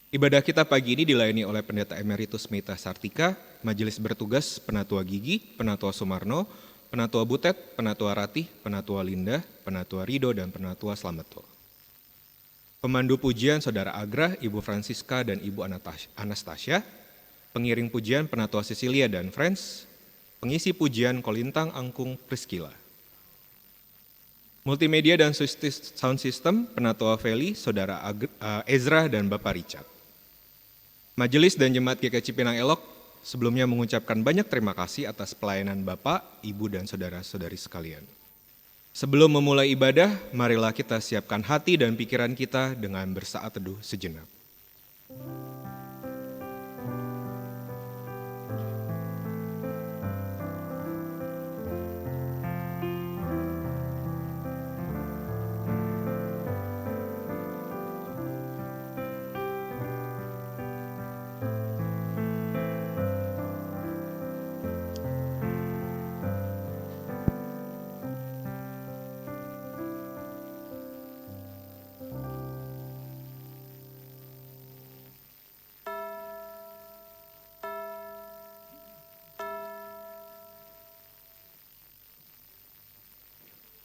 Ibadah kita pagi ini dilayani oleh Pendeta Emeritus Mita Sartika, Majelis Bertugas Penatua Gigi, Penatua Sumarno, Penatua Butet, Penatua Ratih, Penatua Linda, Penatua Rido, dan Penatua Slameto. Pemandu pujian Saudara Agra, Ibu Francisca, dan Ibu Anastasia. Pengiring pujian Penatua Cecilia dan Friends. Pengisi pujian Kolintang Angkung Priscilla. Multimedia dan sound system Penatua Feli, Saudara Ezra, dan Bapak Richard. Majelis dan Jemaat GKI Cipinang Elok sebelumnya mengucapkan banyak terima kasih atas pelayanan Bapak, Ibu, dan saudara-saudari sekalian. Sebelum memulai ibadah, marilah kita siapkan hati dan pikiran kita dengan bersaat teduh sejenak.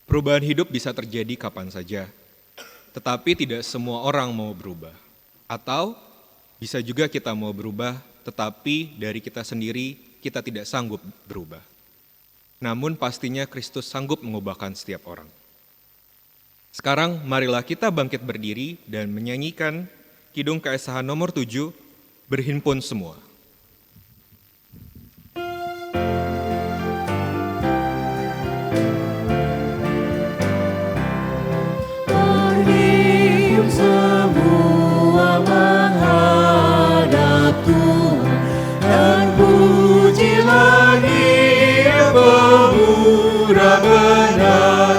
Perubahan hidup bisa terjadi kapan saja, tetapi tidak semua orang mau berubah. Atau bisa juga kita mau berubah, tetapi dari kita sendiri kita tidak sanggup berubah. Namun pastinya Kristus sanggup mengubahkan setiap orang. Sekarang marilah kita bangkit berdiri dan menyanyikan Kidung Keesahan nomor 7, Berhimpun Semua. Semua menghadap Tuhan dan pujilah Dia pemurah benar.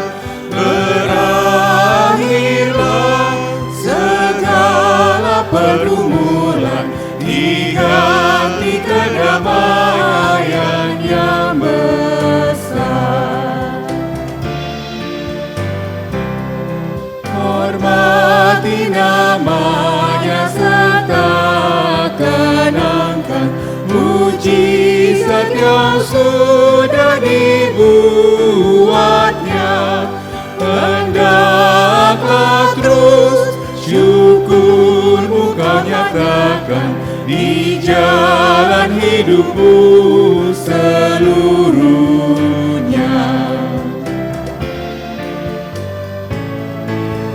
Berakhirlah segala pergumulan, diganti kedamaian yang besar. Hormati namanya serta kenangkan mujizat yang sudah dibuatnya. Hendaklah terus syukurmu kau nyatakan di jalan hidupmu seluruhnya.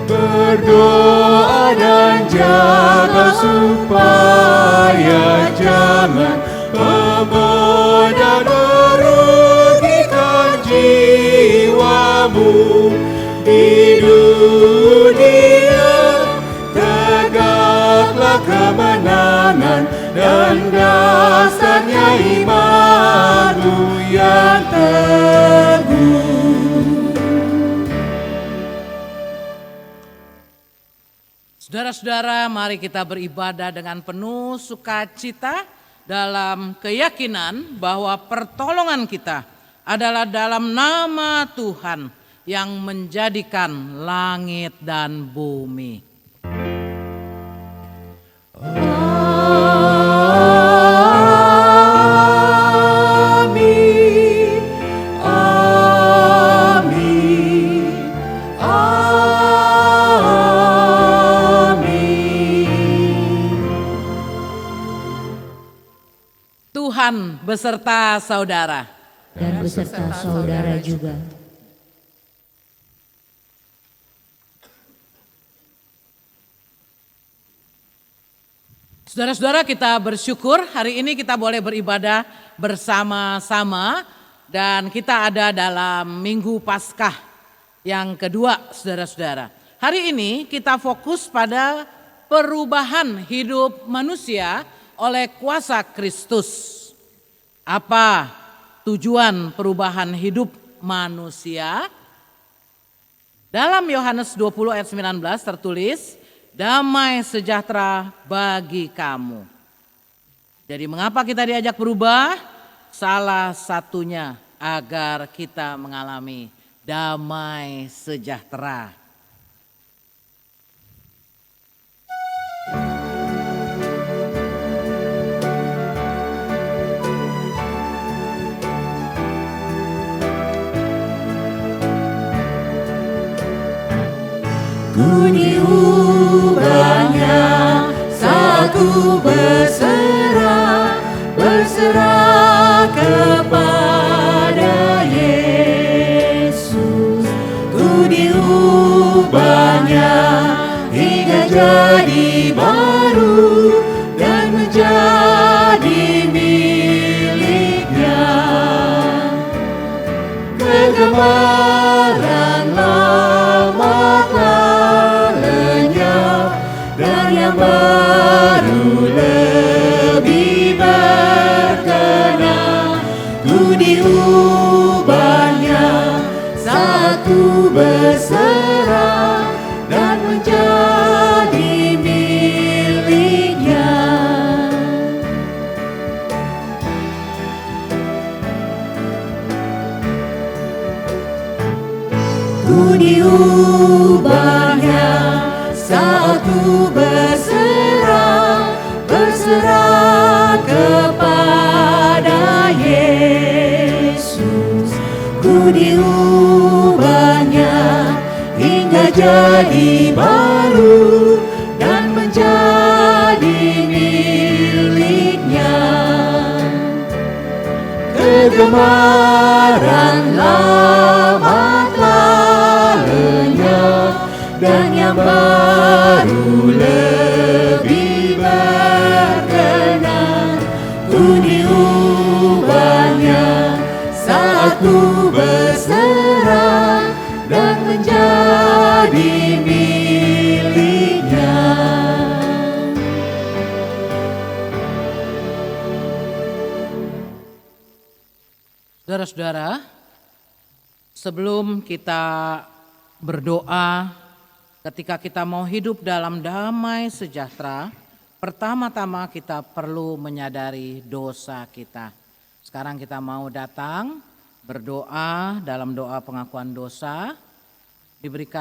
Berdoa dan jaga supaya jangan membenar merugikan jiwamu di dunia. Tegaklah kemenangan dan dasarnya imanmu yang teguh. Saudara-saudara, mari kita beribadah dengan penuh sukacita dalam keyakinan bahwa pertolongan kita adalah dalam nama Tuhan yang menjadikan langit dan bumi. Tuhan beserta saudara. Dan beserta saudara juga. Saudara-saudara, kita bersyukur hari ini kita boleh beribadah bersama-sama. Dan kita ada dalam Minggu Paskah yang kedua, saudara-saudara. Hari ini kita fokus pada perubahan hidup manusia oleh kuasa Kristus. Apa tujuan perubahan hidup manusia? Dalam Yohanes 20 ayat 19 tertulis, damai sejahtera bagi kamu. Jadi mengapa kita diajak berubah? Salah satunya agar kita mengalami damai sejahtera. ku diubahnya saat ku berserah kepada Yesus. Ku diubahnya hingga jadi baru dan menjadi miliknya. Kegemaran lama telah lenyap dan yang baru lebih berkenan. Ku diubahnya saat ku berserah dan menjadi miliknya. Ku diubahnya saat ku berserah kepada Yesus. Ku diubahnya hingga jadi baru dan menjadi miliknya. Kegemaran lama telah lenyap dan yang baru lebih berkenan. Ku diubahnya saat ku berserah dan menjadi miliknya. Saudara-saudara, sebelum kita berdoa, ketika kita mau hidup dalam damai sejahtera, pertama-tama kita perlu menyadari dosa kita. Sekarang kita mau datang berdoa dalam doa pengakuan dosa.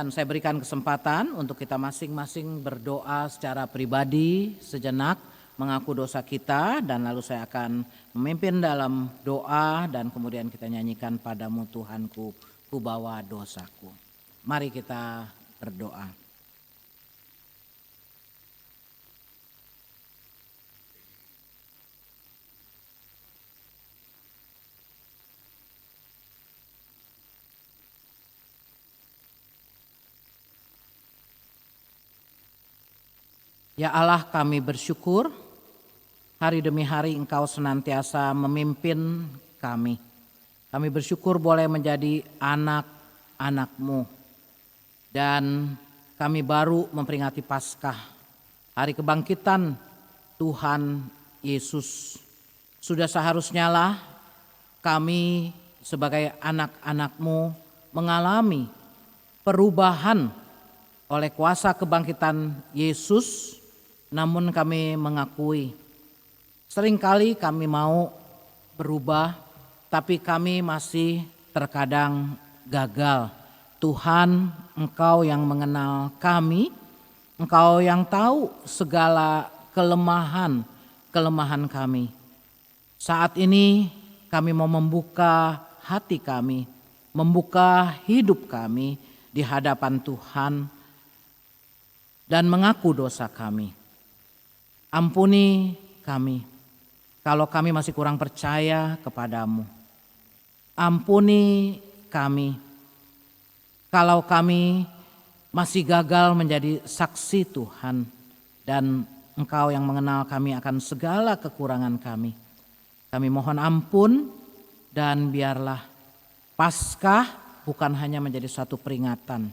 Saya berikan kesempatan untuk kita masing-masing berdoa secara pribadi sejenak, mengaku dosa kita, dan lalu saya akan memimpin dalam doa dan kemudian kita nyanyikan Padamu Tuhanku, ku bawa dosaku. Mari kita berdoa. Ya Allah, kami bersyukur hari demi hari Engkau senantiasa memimpin kami. Kami bersyukur boleh menjadi anak-anak-Mu. Dan kami baru memperingati Paskah, hari kebangkitan Tuhan Yesus. Sudah seharusnya lah kami sebagai anak-anak-Mu mengalami perubahan oleh kuasa kebangkitan Yesus. Namun kami mengakui seringkali kami mau berubah, tapi kami masih terkadang gagal. Tuhan, Engkau yang mengenal kami, Engkau yang tahu segala kelemahan kami. Saat ini kami mau membuka hati kami, membuka hidup kami di hadapan Tuhan dan mengaku dosa kami. Ampuni kami kalau kami masih kurang percaya kepadamu. Ampuni kami kalau kami masih gagal menjadi saksi Tuhan, dan Engkau yang mengenal kami akan segala kekurangan kami. Kami mohon ampun, dan biarlah Paskah bukan hanya menjadi suatu peringatan,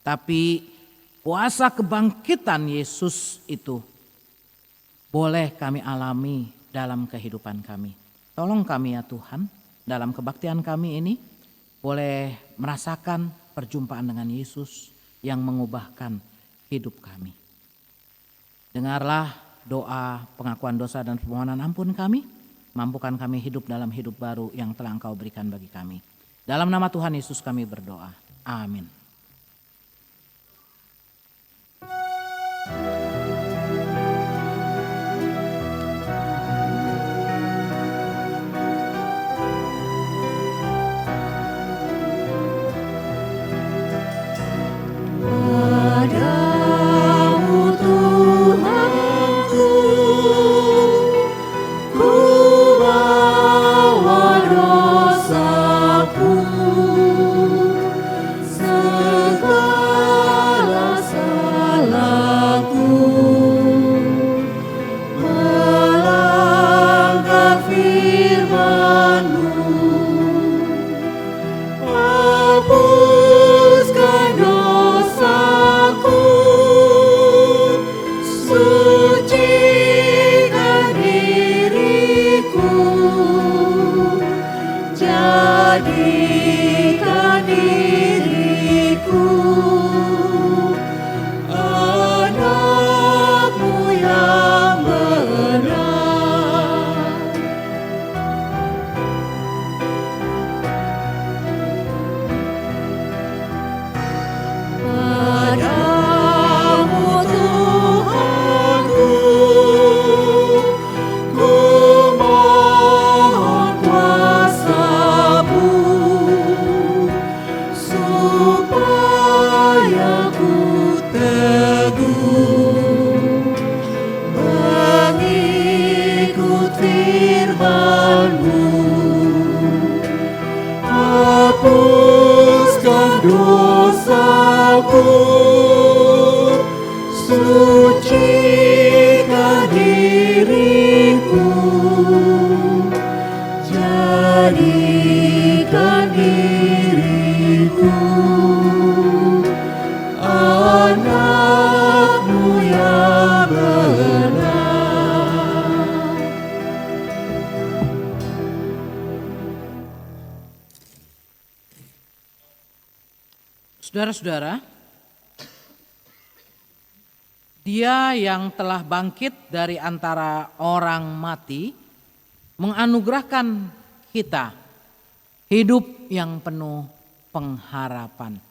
tapi kuasa kebangkitan Yesus itu boleh kami alami dalam kehidupan kami. Tolong kami ya Tuhan, dalam kebaktian kami ini boleh merasakan perjumpaan dengan Yesus yang mengubahkan hidup kami. Dengarlah doa pengakuan dosa dan permohonan ampun kami, mampukan kami hidup dalam hidup baru yang telah Engkau berikan bagi kami. Dalam nama Tuhan Yesus kami berdoa. Amin. Pada Hapuskan dosaku, sucikan diriku, jadikan diriku anak-Mu yang benar. Padamu Tuhanku, ku mohon kuasa-Mu, supaya ku teguh mengikut firman-Mu. Hapuskan dosaku, sucikan diriku, jadikan diriku anak-Mu yang benar. Saudara-saudara, Dia yang telah bangkit dari antara orang mati menganugerahkan kita hidup yang penuh pengharapan.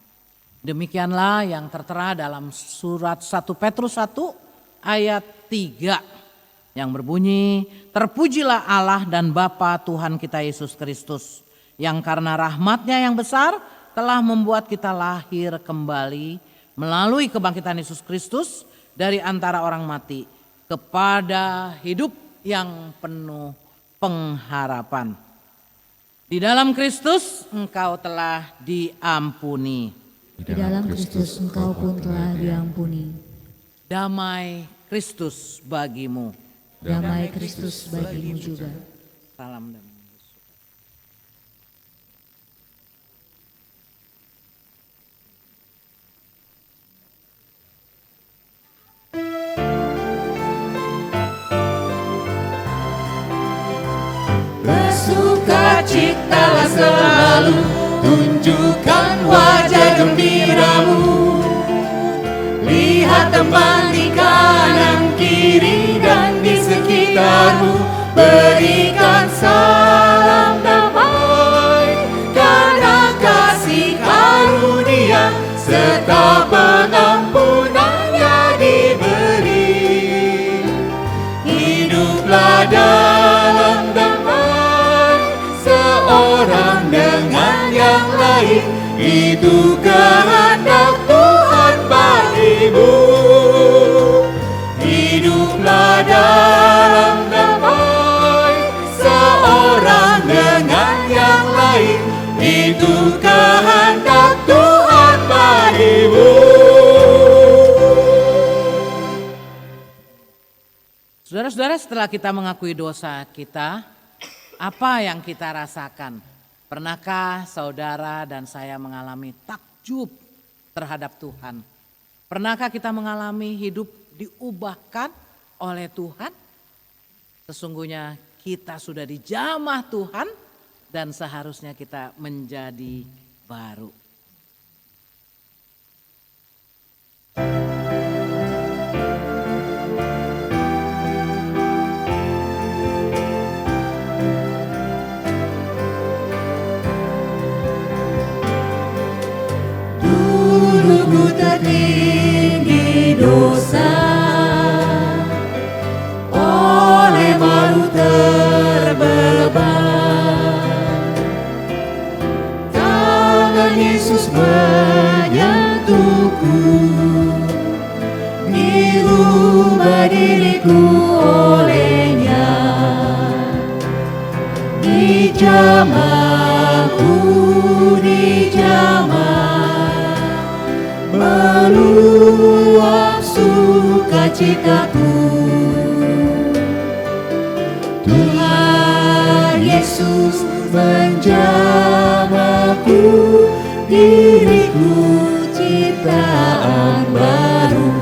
Demikianlah yang tertera dalam surat 1 Petrus 1 ayat 3 yang berbunyi, terpujilah Allah dan Bapa Tuhan kita Yesus Kristus, yang karena rahmat-Nya yang besar telah membuat kita lahir kembali melalui kebangkitan Yesus Kristus dari antara orang mati kepada hidup yang penuh pengharapan. Di dalam Kristus engkau telah diampuni. Di dalam Kristus engkau pun telah diampuni. Damai Kristus bagimu. Damai Kristus bagimu juga. Salam damai. Bersukacitalah selalu, tunjukkan wajah gembiramu. Lihat teman di kanan kiri dan di sekitarmu, berikan salam damai, karena kasih karunia serta pengampunannya diberi. Hiduplah dalam damai, seorang dengan yang lain, itu kehendak Tuhan bagimu. Hiduplah dalam damai, seorang dengan yang lain, itu kehendak Tuhan bagimu. Saudara-saudara, setelah kita mengakui dosa kita, apa yang kita rasakan? Pernahkah saudara dan saya mengalami takjub terhadap Tuhan? Pernahkah kita mengalami hidup diubahkan oleh Tuhan? Sesungguhnya kita sudah dijamah Tuhan dan seharusnya kita menjadi baru. Ku tertinggi dosa, oleh malu terbelebab. Tangan Yesus menyentuhku, dirubah diriku olehnya. Dijamahku, dijamah, meluap sukacitaku. Tuhan Yesus menjamahku, diriku ciptaan baru.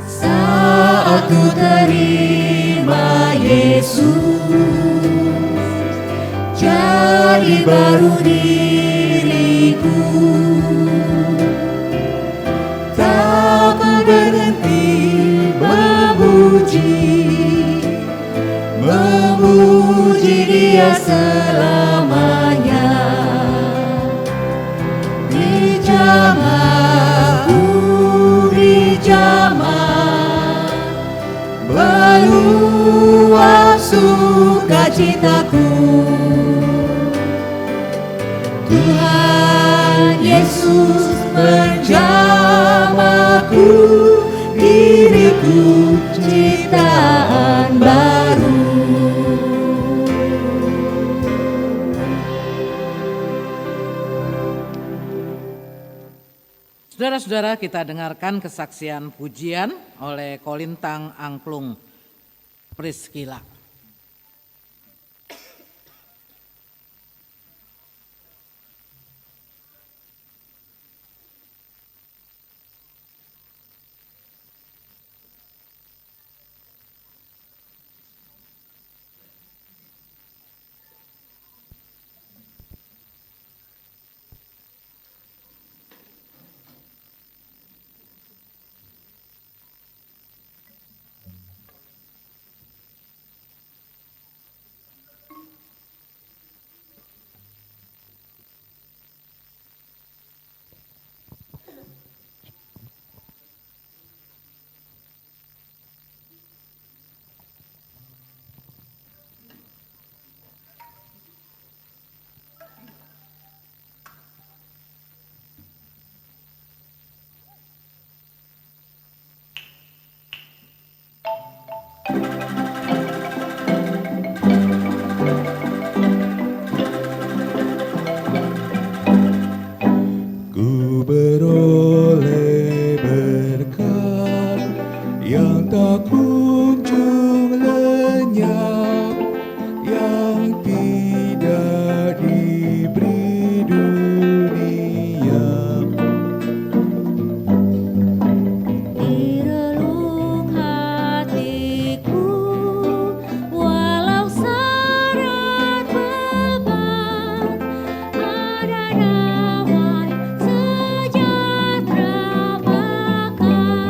Saat ku terima Yesus, jadi baru diriku, tak ku berhenti memuji Dia selamanya. Dijamah meluap sukacitaku. Tuhan Yesus menjamahku, diriku ciptaan baru. Saudara-saudara, kita dengarkan kesaksian pujian oleh Kolintang Angklung Priscilla. Ku beroleh berkat yang tak kunjung lenyap, yang tidak diberi dunia. Di relung hatiku, walau syarat beban, ada damai sejahtera mekar.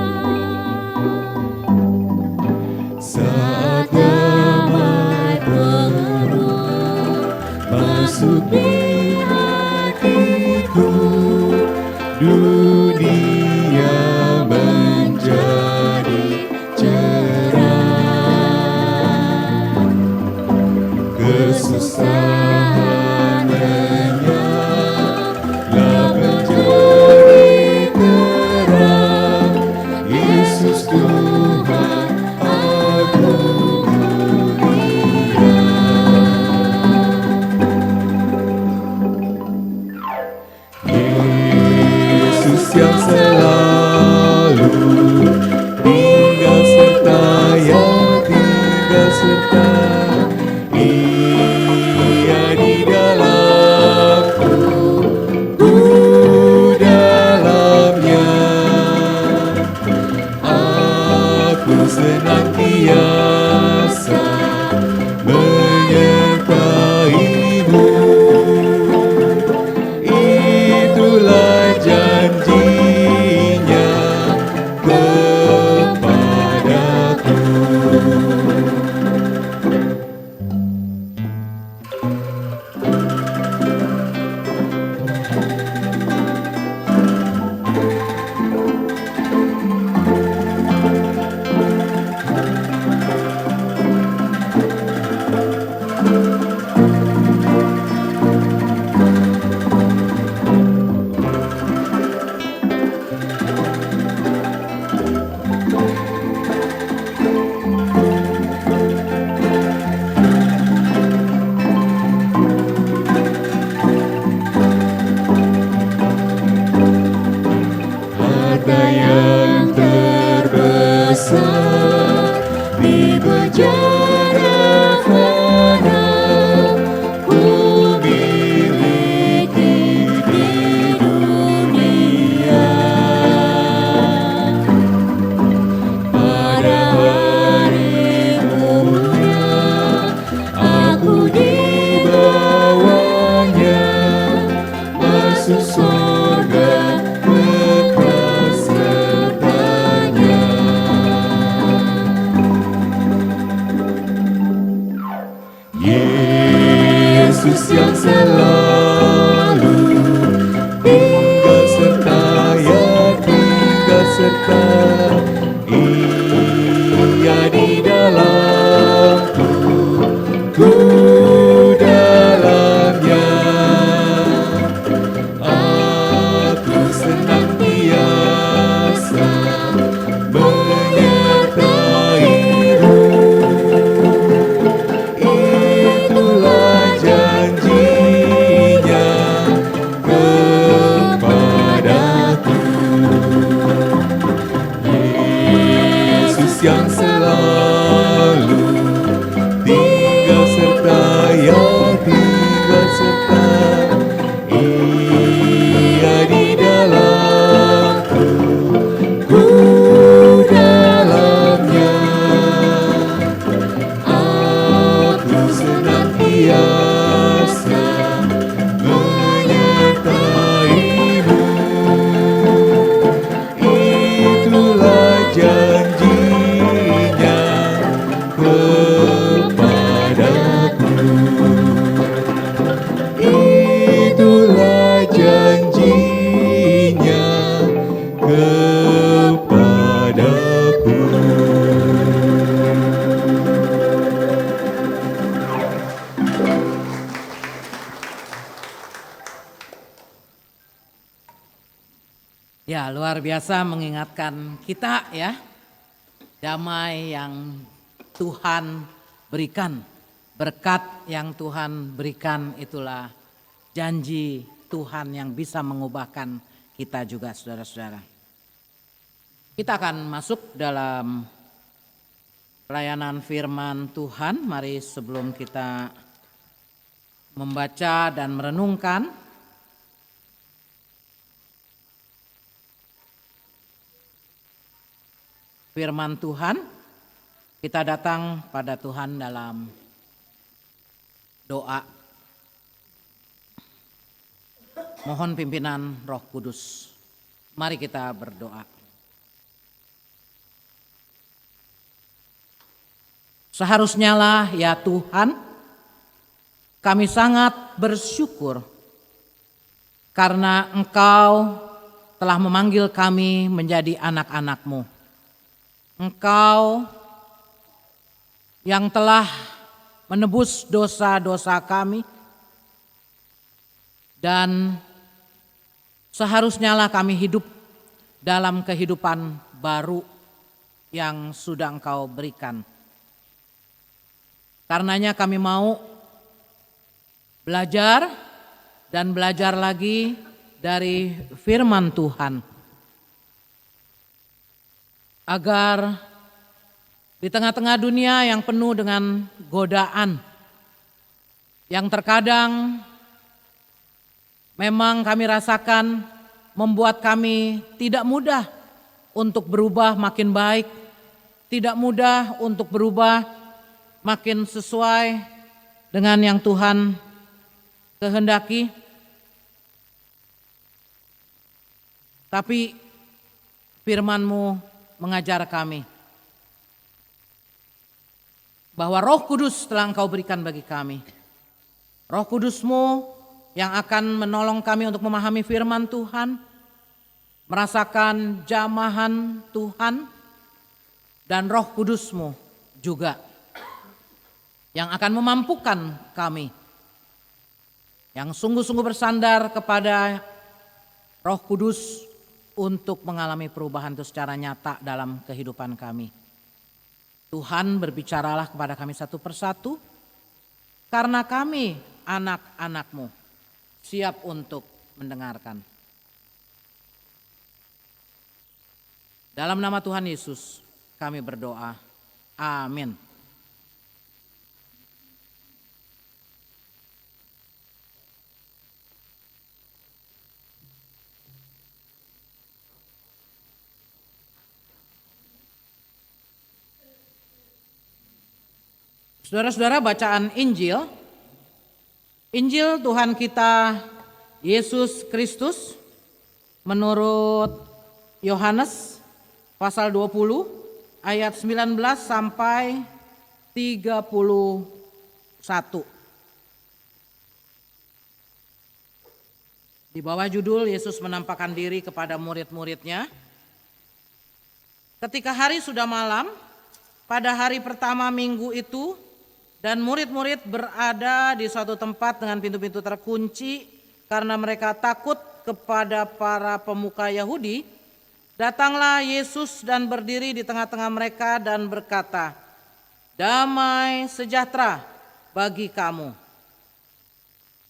yang selalu tinggal serta Ia di dalamku, ku dalamnya. Aku senantiasa menyertai-Mu. Itulah janjinya kepadaku. Itulah janjinya kepadaku. Ya, luar biasa mengingatkan kita ya, damai yang Tuhan berikan, berkat yang Tuhan berikan itulah janji Tuhan yang bisa mengubahkan kita juga, saudara-saudara. Kita akan masuk dalam pelayanan firman Tuhan. Mari sebelum kita membaca dan merenungkan, firman Tuhan, kita datang pada Tuhan dalam doa. Mohon pimpinan Roh Kudus. Mari kita berdoa. Seharusnya lah ya Tuhan, kami sangat bersyukur karena Engkau telah memanggil kami menjadi anak-anak-Mu. Engkau yang telah menebus dosa-dosa kami, dan seharusnya lah kami hidup dalam kehidupan baru yang sudah Engkau berikan. Karenanya kami mau belajar dan belajar lagi dari firman Tuhan, agar di tengah-tengah dunia yang penuh dengan godaan, yang terkadang memang kami rasakan membuat kami tidak mudah untuk berubah makin baik, tidak mudah untuk berubah makin sesuai dengan yang Tuhan kehendaki. Tapi firman-Mu mengajar kami bahwa Roh Kudus telah Engkau berikan bagi kami. Roh Kudus-Mu yang akan menolong kami untuk memahami firman Tuhan, merasakan jamahan Tuhan, dan Roh Kudus-Mu juga yang akan memampukan kami yang sungguh-sungguh bersandar kepada Roh Kudus untuk mengalami perubahan itu secara nyata dalam kehidupan kami. Tuhan, berbicaralah kepada kami satu persatu, karena kami anak-anak-Mu siap untuk mendengarkan. Dalam nama Tuhan Yesus kami berdoa. Amin. Saudara-saudara, bacaan Injil Tuhan kita Yesus Kristus menurut Yohanes pasal 20 ayat 19 sampai 31. Di bawah judul Yesus menampakkan diri kepada murid-muridnya. Ketika hari sudah malam, pada hari pertama minggu itu, dan murid-murid berada di suatu tempat dengan pintu-pintu terkunci karena mereka takut kepada para pemuka Yahudi, datanglah Yesus dan berdiri di tengah-tengah mereka dan berkata, "Damai sejahtera bagi kamu."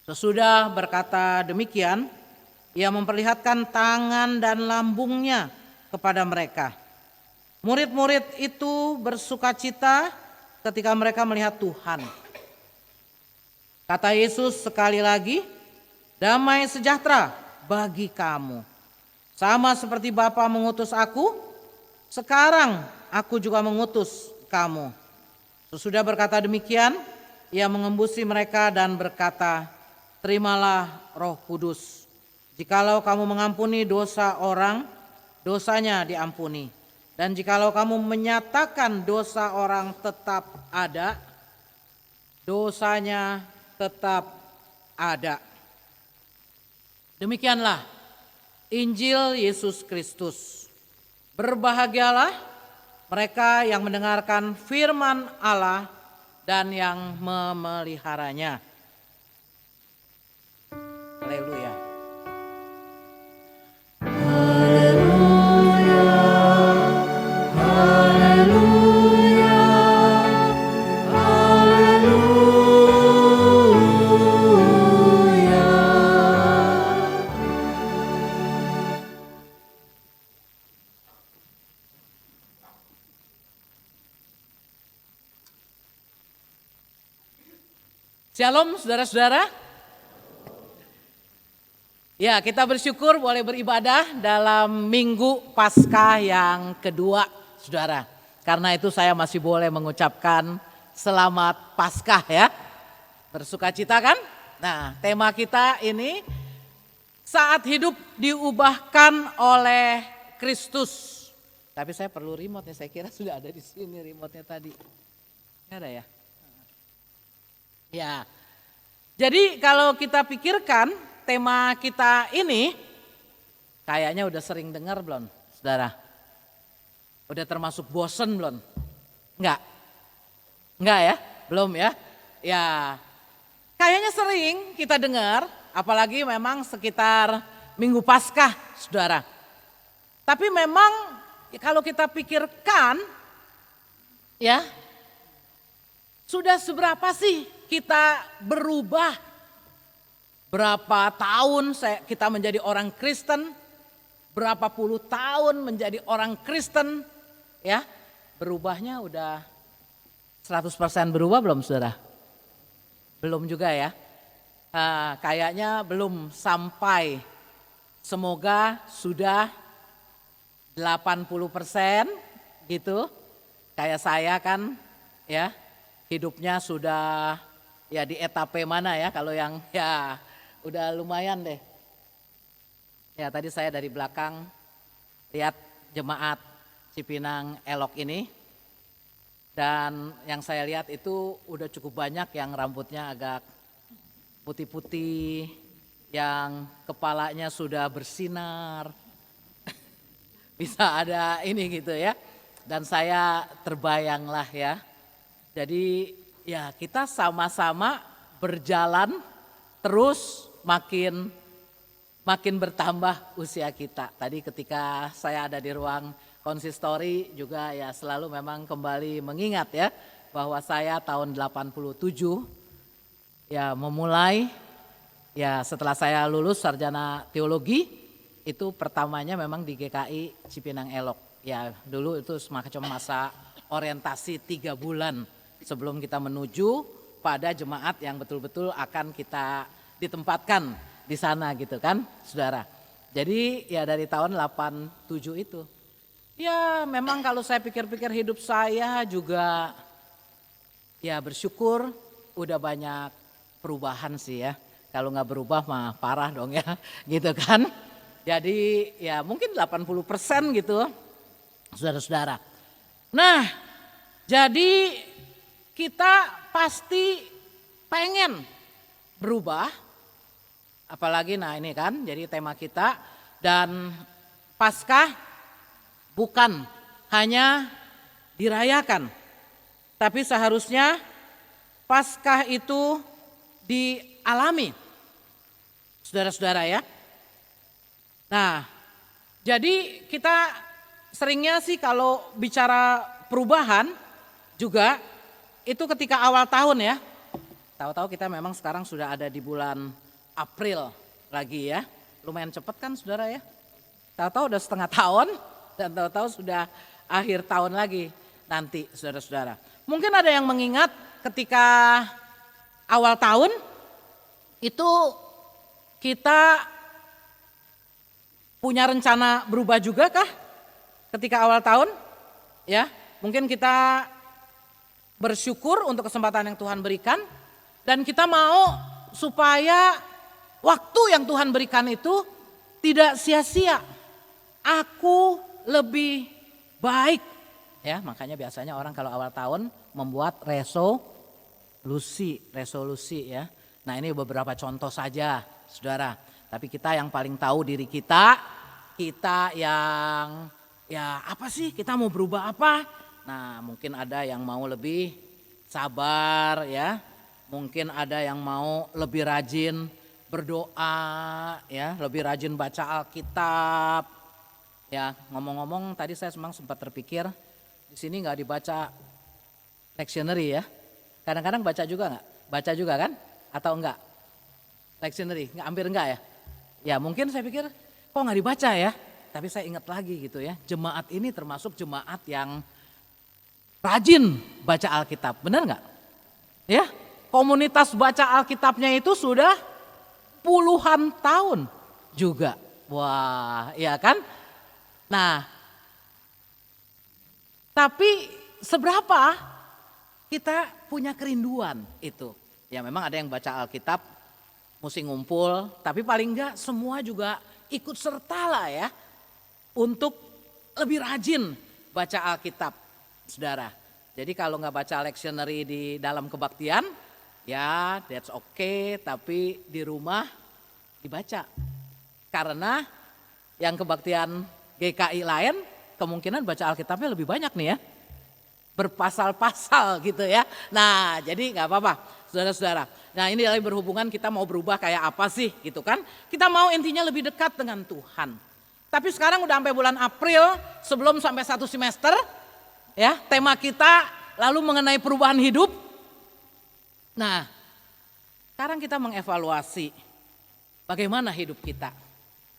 Sesudah berkata demikian, Ia memperlihatkan tangan dan lambungnya kepada mereka. Murid-murid itu bersukacita ketika mereka melihat Tuhan. Kata Yesus sekali lagi, damai sejahtera bagi kamu. Sama seperti Bapa mengutus aku, sekarang aku juga mengutus kamu. Sesudah berkata demikian, ia mengembusi mereka dan berkata, terimalah Roh Kudus. Jikalau kamu mengampuni dosa orang, dosanya diampuni. Dan jikalau kamu menyatakan dosa orang tetap ada, dosanya tetap ada. Demikianlah Injil Yesus Kristus. Berbahagialah mereka yang mendengarkan firman Allah dan yang memeliharanya. Haleluya. Shalom saudara-saudara. Ya, kita bersyukur boleh beribadah dalam Minggu Paskah yang kedua, saudara. Karena itu saya masih boleh mengucapkan selamat Paskah ya. Bersukacita kan? Nah, tema kita ini saat hidup diubahkan oleh Kristus. Tapi saya perlu remote nih, saya kira sudah ada di sini remote-nya tadi. Nggak ada ya? Ya, jadi kalau kita pikirkan tema kita ini kayaknya udah sering dengar belum, saudara? Udah termasuk bosen belum? Enggak ya? Belum ya? Ya, kayaknya sering kita dengar, apalagi memang sekitar Minggu Paskah, saudara. Tapi memang kalau kita pikirkan, ya, sudah seberapa sih kita berubah? Berapa tahun kita menjadi orang Kristen? Berapa puluh tahun menjadi orang Kristen? Ya, berubahnya udah 100% berubah belum, saudara? Belum juga ya. Kayaknya belum sampai. Semoga sudah 80% gitu. Kayak saya kan ya. Hidupnya sudah ya di etape mana ya, kalau yang ya udah lumayan deh. Ya tadi saya dari belakang lihat jemaat Cipinang Elok ini. Dan yang saya lihat itu udah cukup banyak yang rambutnya agak putih-putih, yang kepalanya sudah bersinar. Bisa ada ini gitu ya. Dan saya terbayanglah ya. Jadi ya kita sama-sama berjalan terus makin bertambah usia kita. Tadi ketika saya ada di ruang konsistori juga ya selalu memang kembali mengingat ya bahwa saya tahun 87 ya memulai ya setelah saya lulus sarjana teologi itu pertamanya memang di GKI Cipinang Elok. Ya dulu itu semacam masa orientasi 3 bulan. Sebelum kita menuju pada jemaat yang betul-betul akan kita ditempatkan di sana gitu kan, saudara. Jadi ya dari tahun 87 itu. Ya memang kalau saya pikir-pikir hidup saya juga ya bersyukur udah banyak perubahan sih ya. Kalau nggak berubah mah parah dong ya gitu kan. Jadi ya mungkin 80% gitu saudara-saudara. Nah jadi kita pasti pengen berubah, apalagi nah ini kan jadi tema kita dan Paskah bukan hanya dirayakan, tapi seharusnya Paskah itu dialami, saudara-saudara ya. Nah, jadi kita seringnya sih kalau bicara perubahan juga itu ketika awal tahun ya. Tahu-tahu kita memang sekarang sudah ada di bulan April lagi ya. Lumayan cepat kan saudara ya. Tahu-tahu udah setengah tahun dan tahu-tahu sudah akhir tahun lagi nanti saudara-saudara. Mungkin ada yang mengingat ketika awal tahun itu kita punya rencana berubah juga kah ketika awal tahun? Ya, mungkin kita bersyukur untuk kesempatan yang Tuhan berikan dan kita mau supaya waktu yang Tuhan berikan itu tidak sia-sia. Aku lebih baik. Ya, makanya biasanya orang kalau awal tahun membuat resolusi ya. Nah, ini beberapa contoh saja, Saudara. Tapi kita yang paling tahu diri kita yang ya apa sih, kita mau berubah apa? Nah, mungkin ada yang mau lebih sabar ya. Mungkin ada yang mau lebih rajin berdoa ya, lebih rajin baca Alkitab. Ya, ngomong-ngomong tadi saya memang sempat terpikir di sini nggak dibaca lectionary ya. Kadang-kadang baca juga nggak? Baca juga kan? Atau enggak? Lectionary, hampir enggak ya? Ya mungkin saya pikir kok nggak dibaca ya? Tapi saya ingat lagi gitu ya, jemaat ini termasuk jemaat yang rajin baca Alkitab, benar nggak? Ya, komunitas baca Alkitabnya itu sudah puluhan tahun juga. Wah, iya kan? Nah, tapi seberapa kita punya kerinduan itu? Ya memang ada yang baca Alkitab, mesti ngumpul, tapi paling enggak semua juga ikut serta lah ya untuk lebih rajin baca Alkitab, saudara. Jadi kalau nggak baca lectionary di dalam kebaktian, ya that's okay, tapi di rumah dibaca. Karena yang kebaktian GKI lain kemungkinan baca Alkitabnya lebih banyak nih ya. Berpasal-pasal gitu ya. Nah jadi nggak apa-apa saudara-saudara. Nah ini lagi berhubungan kita mau berubah kayak apa sih gitu kan. Kita mau intinya lebih dekat dengan Tuhan. Tapi sekarang udah sampai bulan April sebelum sampai 1 semester. Ya, tema kita lalu mengenai perubahan hidup. Nah, sekarang kita mengevaluasi bagaimana hidup kita.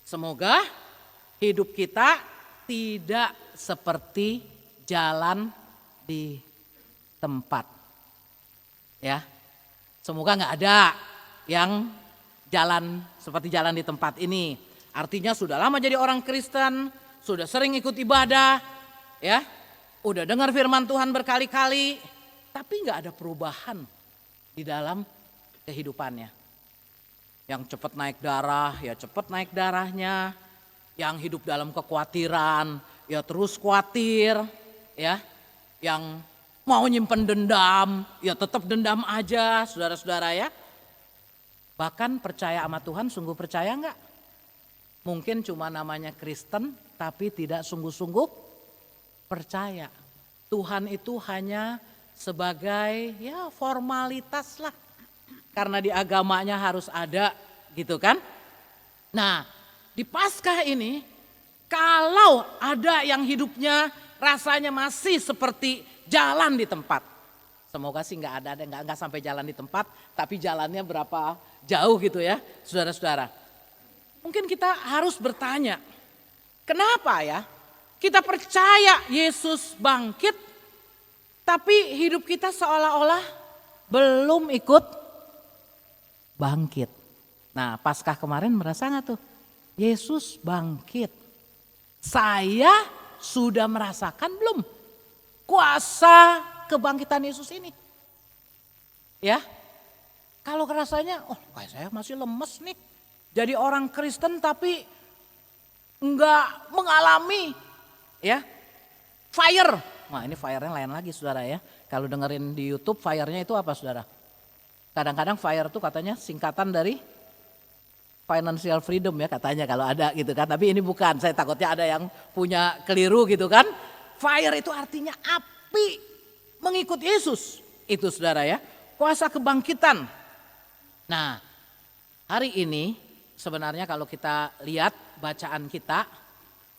Semoga hidup kita tidak seperti jalan di tempat. Ya, semoga nggak ada yang jalan seperti jalan di tempat ini. Artinya sudah lama jadi orang Kristen, sudah sering ikut ibadah, ya. Udah dengar firman Tuhan berkali-kali, tapi nggak ada perubahan di dalam kehidupannya. Yang cepat naik darah, ya cepat naik darahnya. Yang hidup dalam kekhawatiran, ya terus khawatir. Ya, yang mau nyimpen dendam, ya tetap dendam aja, saudara-saudara ya. Bahkan percaya sama Tuhan, sungguh percaya nggak? Mungkin cuma namanya Kristen, tapi tidak sungguh-sungguh percaya. Tuhan itu hanya sebagai ya formalitas lah. Karena di agamanya harus ada gitu kan. Nah di Paskah ini kalau ada yang hidupnya rasanya masih seperti jalan di tempat. Semoga sih nggak ada, nggak sampai jalan di tempat. Tapi jalannya berapa jauh gitu ya saudara-saudara. Mungkin kita harus bertanya, kenapa ya? Kita percaya Yesus bangkit, tapi hidup kita seolah-olah belum ikut bangkit. Nah Paskah kemarin merasa gak tuh? Yesus bangkit. Saya sudah merasakan belum kuasa kebangkitan Yesus ini? Ya, kalau rasanya, oh kayak saya masih lemes nih. Jadi orang Kristen tapi enggak mengalami ya fire. Nah ini fire-nya lain lagi saudara ya. Kalau dengerin di YouTube fire-nya itu apa saudara? Kadang-kadang fire itu katanya singkatan dari financial freedom ya katanya kalau ada gitu kan. Tapi ini bukan, saya takutnya ada yang punya keliru gitu kan. Fire itu artinya api mengikut Yesus. Itu saudara ya, kuasa kebangkitan. Nah hari ini sebenarnya kalau kita lihat bacaan kita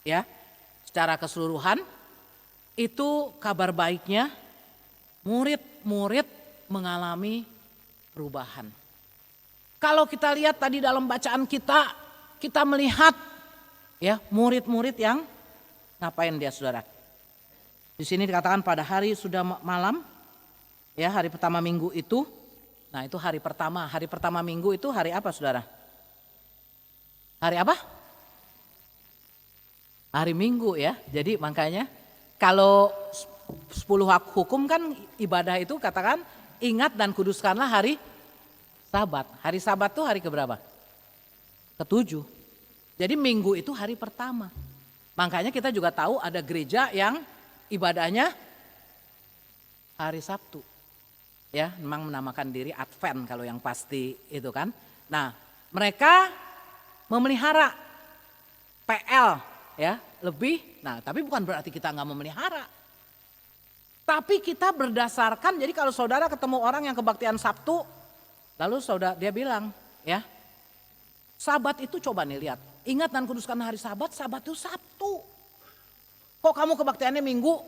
ya secara keseluruhan itu kabar baiknya murid-murid mengalami perubahan. Kalau kita lihat tadi dalam bacaan kita, kita melihat ya murid-murid yang ngapain dia saudara? Di sini dikatakan pada hari sudah malam, ya hari pertama minggu itu. Nah itu hari pertama. Hari pertama minggu itu hari apa saudara? Hari apa? Hari Minggu ya. Jadi makanya kalau 10 hukum kan ibadah itu katakan ingat dan kuduskanlah hari Sabat. Hari Sabat tuh hari keberapa? Ketujuh. Jadi Minggu itu hari pertama. Makanya kita juga tahu ada gereja yang ibadahnya hari Sabtu. Ya, memang menamakan diri Advent kalau yang pasti itu kan. Nah, mereka memelihara PL ya, lebih. Nah, tapi bukan berarti kita nggak memelihara. Tapi kita berdasarkan, jadi kalau saudara ketemu orang yang kebaktian Sabtu, lalu saudara dia bilang, ya, Sabat itu coba nih lihat. Ingat dan kuduskan hari Sabat, Sabat itu Sabtu. Kok kamu kebaktiannya Minggu?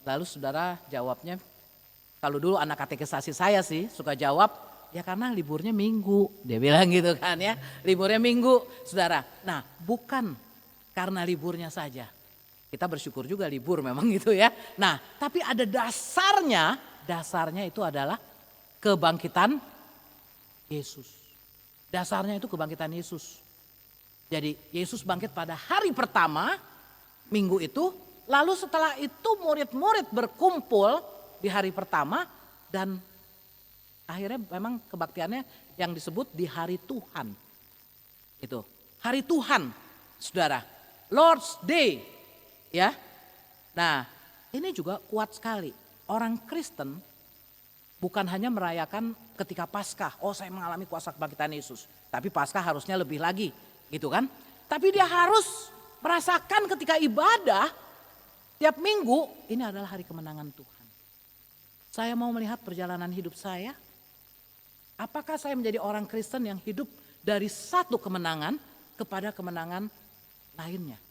Lalu saudara jawabnya, kalau dulu anak katekisasi saya sih suka jawab, ya karena liburnya Minggu. Dia bilang gitu kan ya, liburnya Minggu saudara. Nah bukan karena liburnya saja. Kita bersyukur juga libur memang gitu ya. Nah tapi ada dasarnya itu adalah kebangkitan Yesus. Dasarnya itu kebangkitan Yesus. Jadi Yesus bangkit pada hari pertama Minggu itu, lalu setelah itu murid-murid berkumpul di hari pertama dan akhirnya memang kebaktiannya yang disebut di hari Tuhan. Itu, hari Tuhan, saudara, Lord's Day, ya. Nah, ini juga kuat sekali. Orang Kristen bukan hanya merayakan ketika Paskah, oh saya mengalami kuasa kebangkitan Yesus, tapi Paskah harusnya lebih lagi, gitu kan? Tapi dia harus merasakan ketika ibadah tiap minggu ini adalah hari kemenangan Tuhan. Saya mau melihat perjalanan hidup saya. Apakah saya menjadi orang Kristen yang hidup dari satu kemenangan kepada kemenangan lainnya?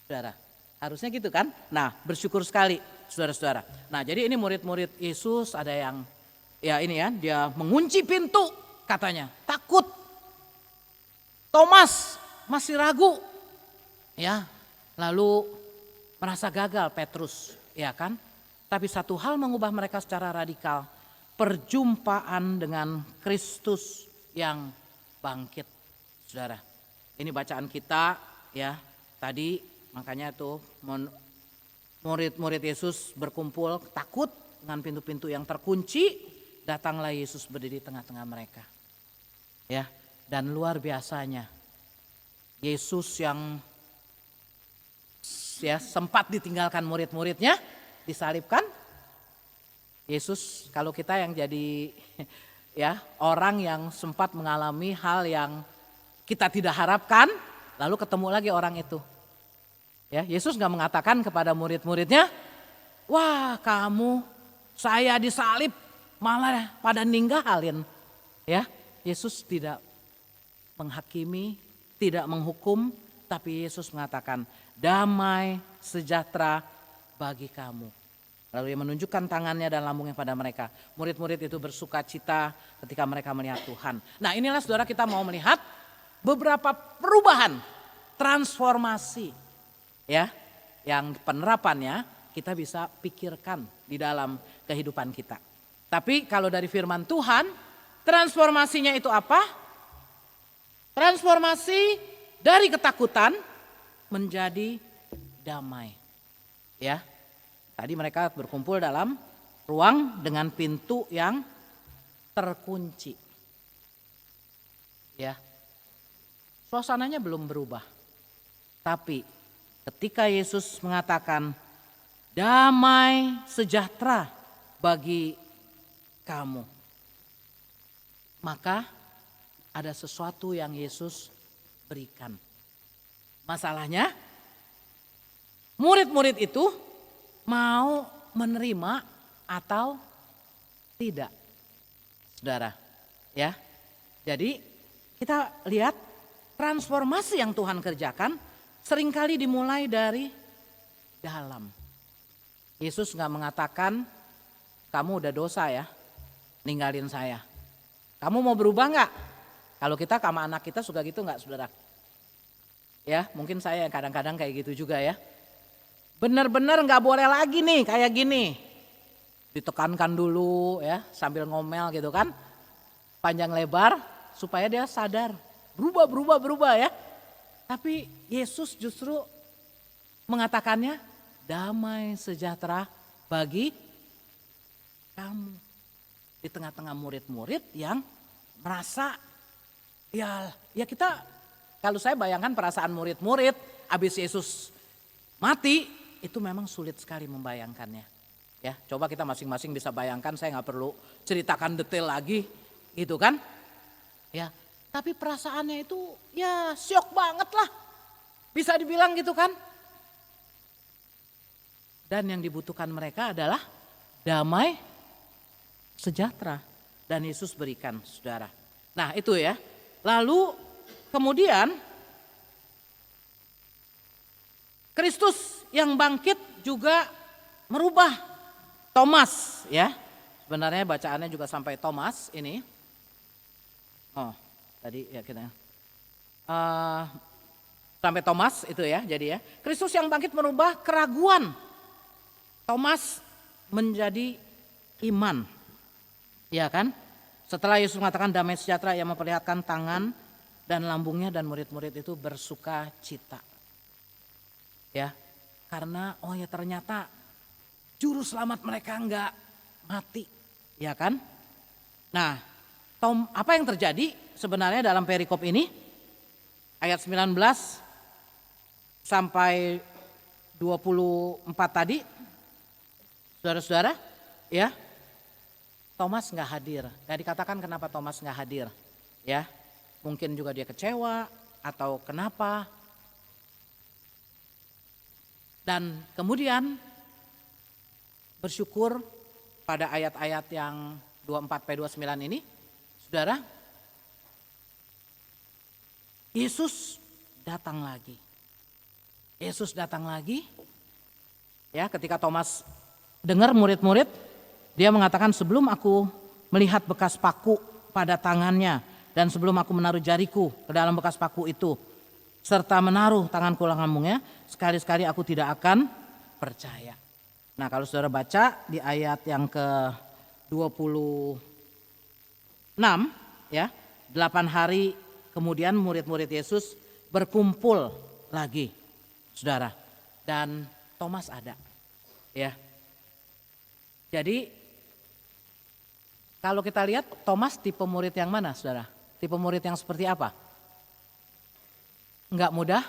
Saudara, harusnya gitu kan? Nah bersyukur sekali saudara-saudara. Nah jadi ini murid-murid Yesus ada yang ya ini ya dia mengunci pintu katanya. Takut. Thomas masih ragu. Ya, lalu merasa gagal Petrus, ya kan? Tapi satu hal mengubah mereka secara radikal, perjumpaan dengan Kristus yang bangkit, saudara. Ini bacaan kita, ya. Tadi makanya tuh murid-murid Yesus berkumpul takut dengan pintu-pintu yang terkunci, datanglah Yesus berdiri di tengah-tengah mereka, ya. Dan luar biasanya, Yesus yang ya sempat ditinggalkan murid-muridnya, disalibkan. Yesus kalau kita yang jadi ya orang yang sempat mengalami hal yang kita tidak harapkan, lalu ketemu lagi orang itu. Ya, Yesus nggak mengatakan kepada murid-muridnya, wah kamu saya disalib malah pada ninggalin. Ya, Yesus tidak menghakimi, tidak menghukum, tapi Yesus mengatakan damai sejahtera bagi kamu. Lalu dia menunjukkan tangannya dan lambungnya pada mereka. Murid-murid itu bersuka cita ketika mereka melihat Tuhan. Nah inilah saudara kita mau melihat beberapa perubahan, transformasi. Ya, yang penerapannya kita bisa pikirkan di dalam kehidupan kita. Tapi kalau dari firman Tuhan, transformasinya itu apa? Transformasi dari ketakutan menjadi damai. Ya. Tadi mereka berkumpul dalam ruang dengan pintu yang terkunci. Ya. Suasananya belum berubah. Tapi ketika Yesus mengatakan damai sejahtera bagi kamu, maka ada sesuatu yang Yesus berikan. Masalahnya murid-murid itu mau menerima atau tidak, saudara. Ya, jadi kita lihat transformasi yang Tuhan kerjakan seringkali dimulai dari dalam. Yesus nggak mengatakan kamu udah dosa ya, ninggalin saya. Kamu mau berubah nggak? Kalau kita sama anak kita suka gitu nggak, saudara? Ya, mungkin saya kadang-kadang kayak gitu juga ya. benar-benar nggak boleh lagi nih kayak gini. Ditekankan dulu ya sambil ngomel gitu kan. Panjang lebar supaya dia sadar. Berubah ya. Tapi Yesus justru mengatakannya damai sejahtera bagi kamu. Di tengah-tengah murid-murid yang merasa ya kita, kalau saya bayangkan perasaan murid-murid habis Yesus mati itu memang sulit sekali membayangkannya. Ya, coba kita masing-masing bisa bayangkan, saya nggak perlu ceritakan detail lagi gitu kan. Ya, tapi perasaannya itu ya syok banget lah. Bisa dibilang gitu kan. Dan yang dibutuhkan mereka adalah damai sejahtera. Dan Yesus berikan, saudara. Nah itu ya. Lalu kemudian Kristus yang bangkit juga merubah Thomas ya. Sebenarnya bacaannya juga sampai Thomas ini. Oh tadi ya kita. Sampai Thomas itu ya jadi ya. Kristus yang bangkit merubah keraguan Thomas menjadi iman. Ya kan? Setelah Yesus mengatakan damai sejahtera, ia memperlihatkan tangan dan lambungnya dan murid-murid itu bersuka cita. Ya, karena oh ya ternyata juru selamat mereka enggak mati. Ya kan? Nah, apa yang terjadi sebenarnya dalam perikop ini? Ayat 19 sampai 24 tadi. Saudara-saudara, ya. Thomas nggak hadir. Gak dikatakan kenapa Thomas nggak hadir. Ya, mungkin juga dia kecewa atau kenapa. Dan kemudian bersyukur pada ayat-ayat yang 24-29 ini, saudara, Yesus datang lagi. Yesus datang lagi. Ya, ketika Thomas dengar murid-murid, dia mengatakan sebelum aku melihat bekas paku pada tangannya dan sebelum aku menaruh jariku ke dalam bekas paku itu serta menaruh tanganku lambungnya, sekali-sekali aku tidak akan percaya. Nah, kalau saudara baca di ayat yang ke-26 ya, 8 hari kemudian murid-murid Yesus berkumpul lagi, saudara, dan Thomas ada. Ya. Jadi kalau kita lihat Thomas tipe murid yang mana, saudara? Tipe murid yang seperti apa? Enggak mudah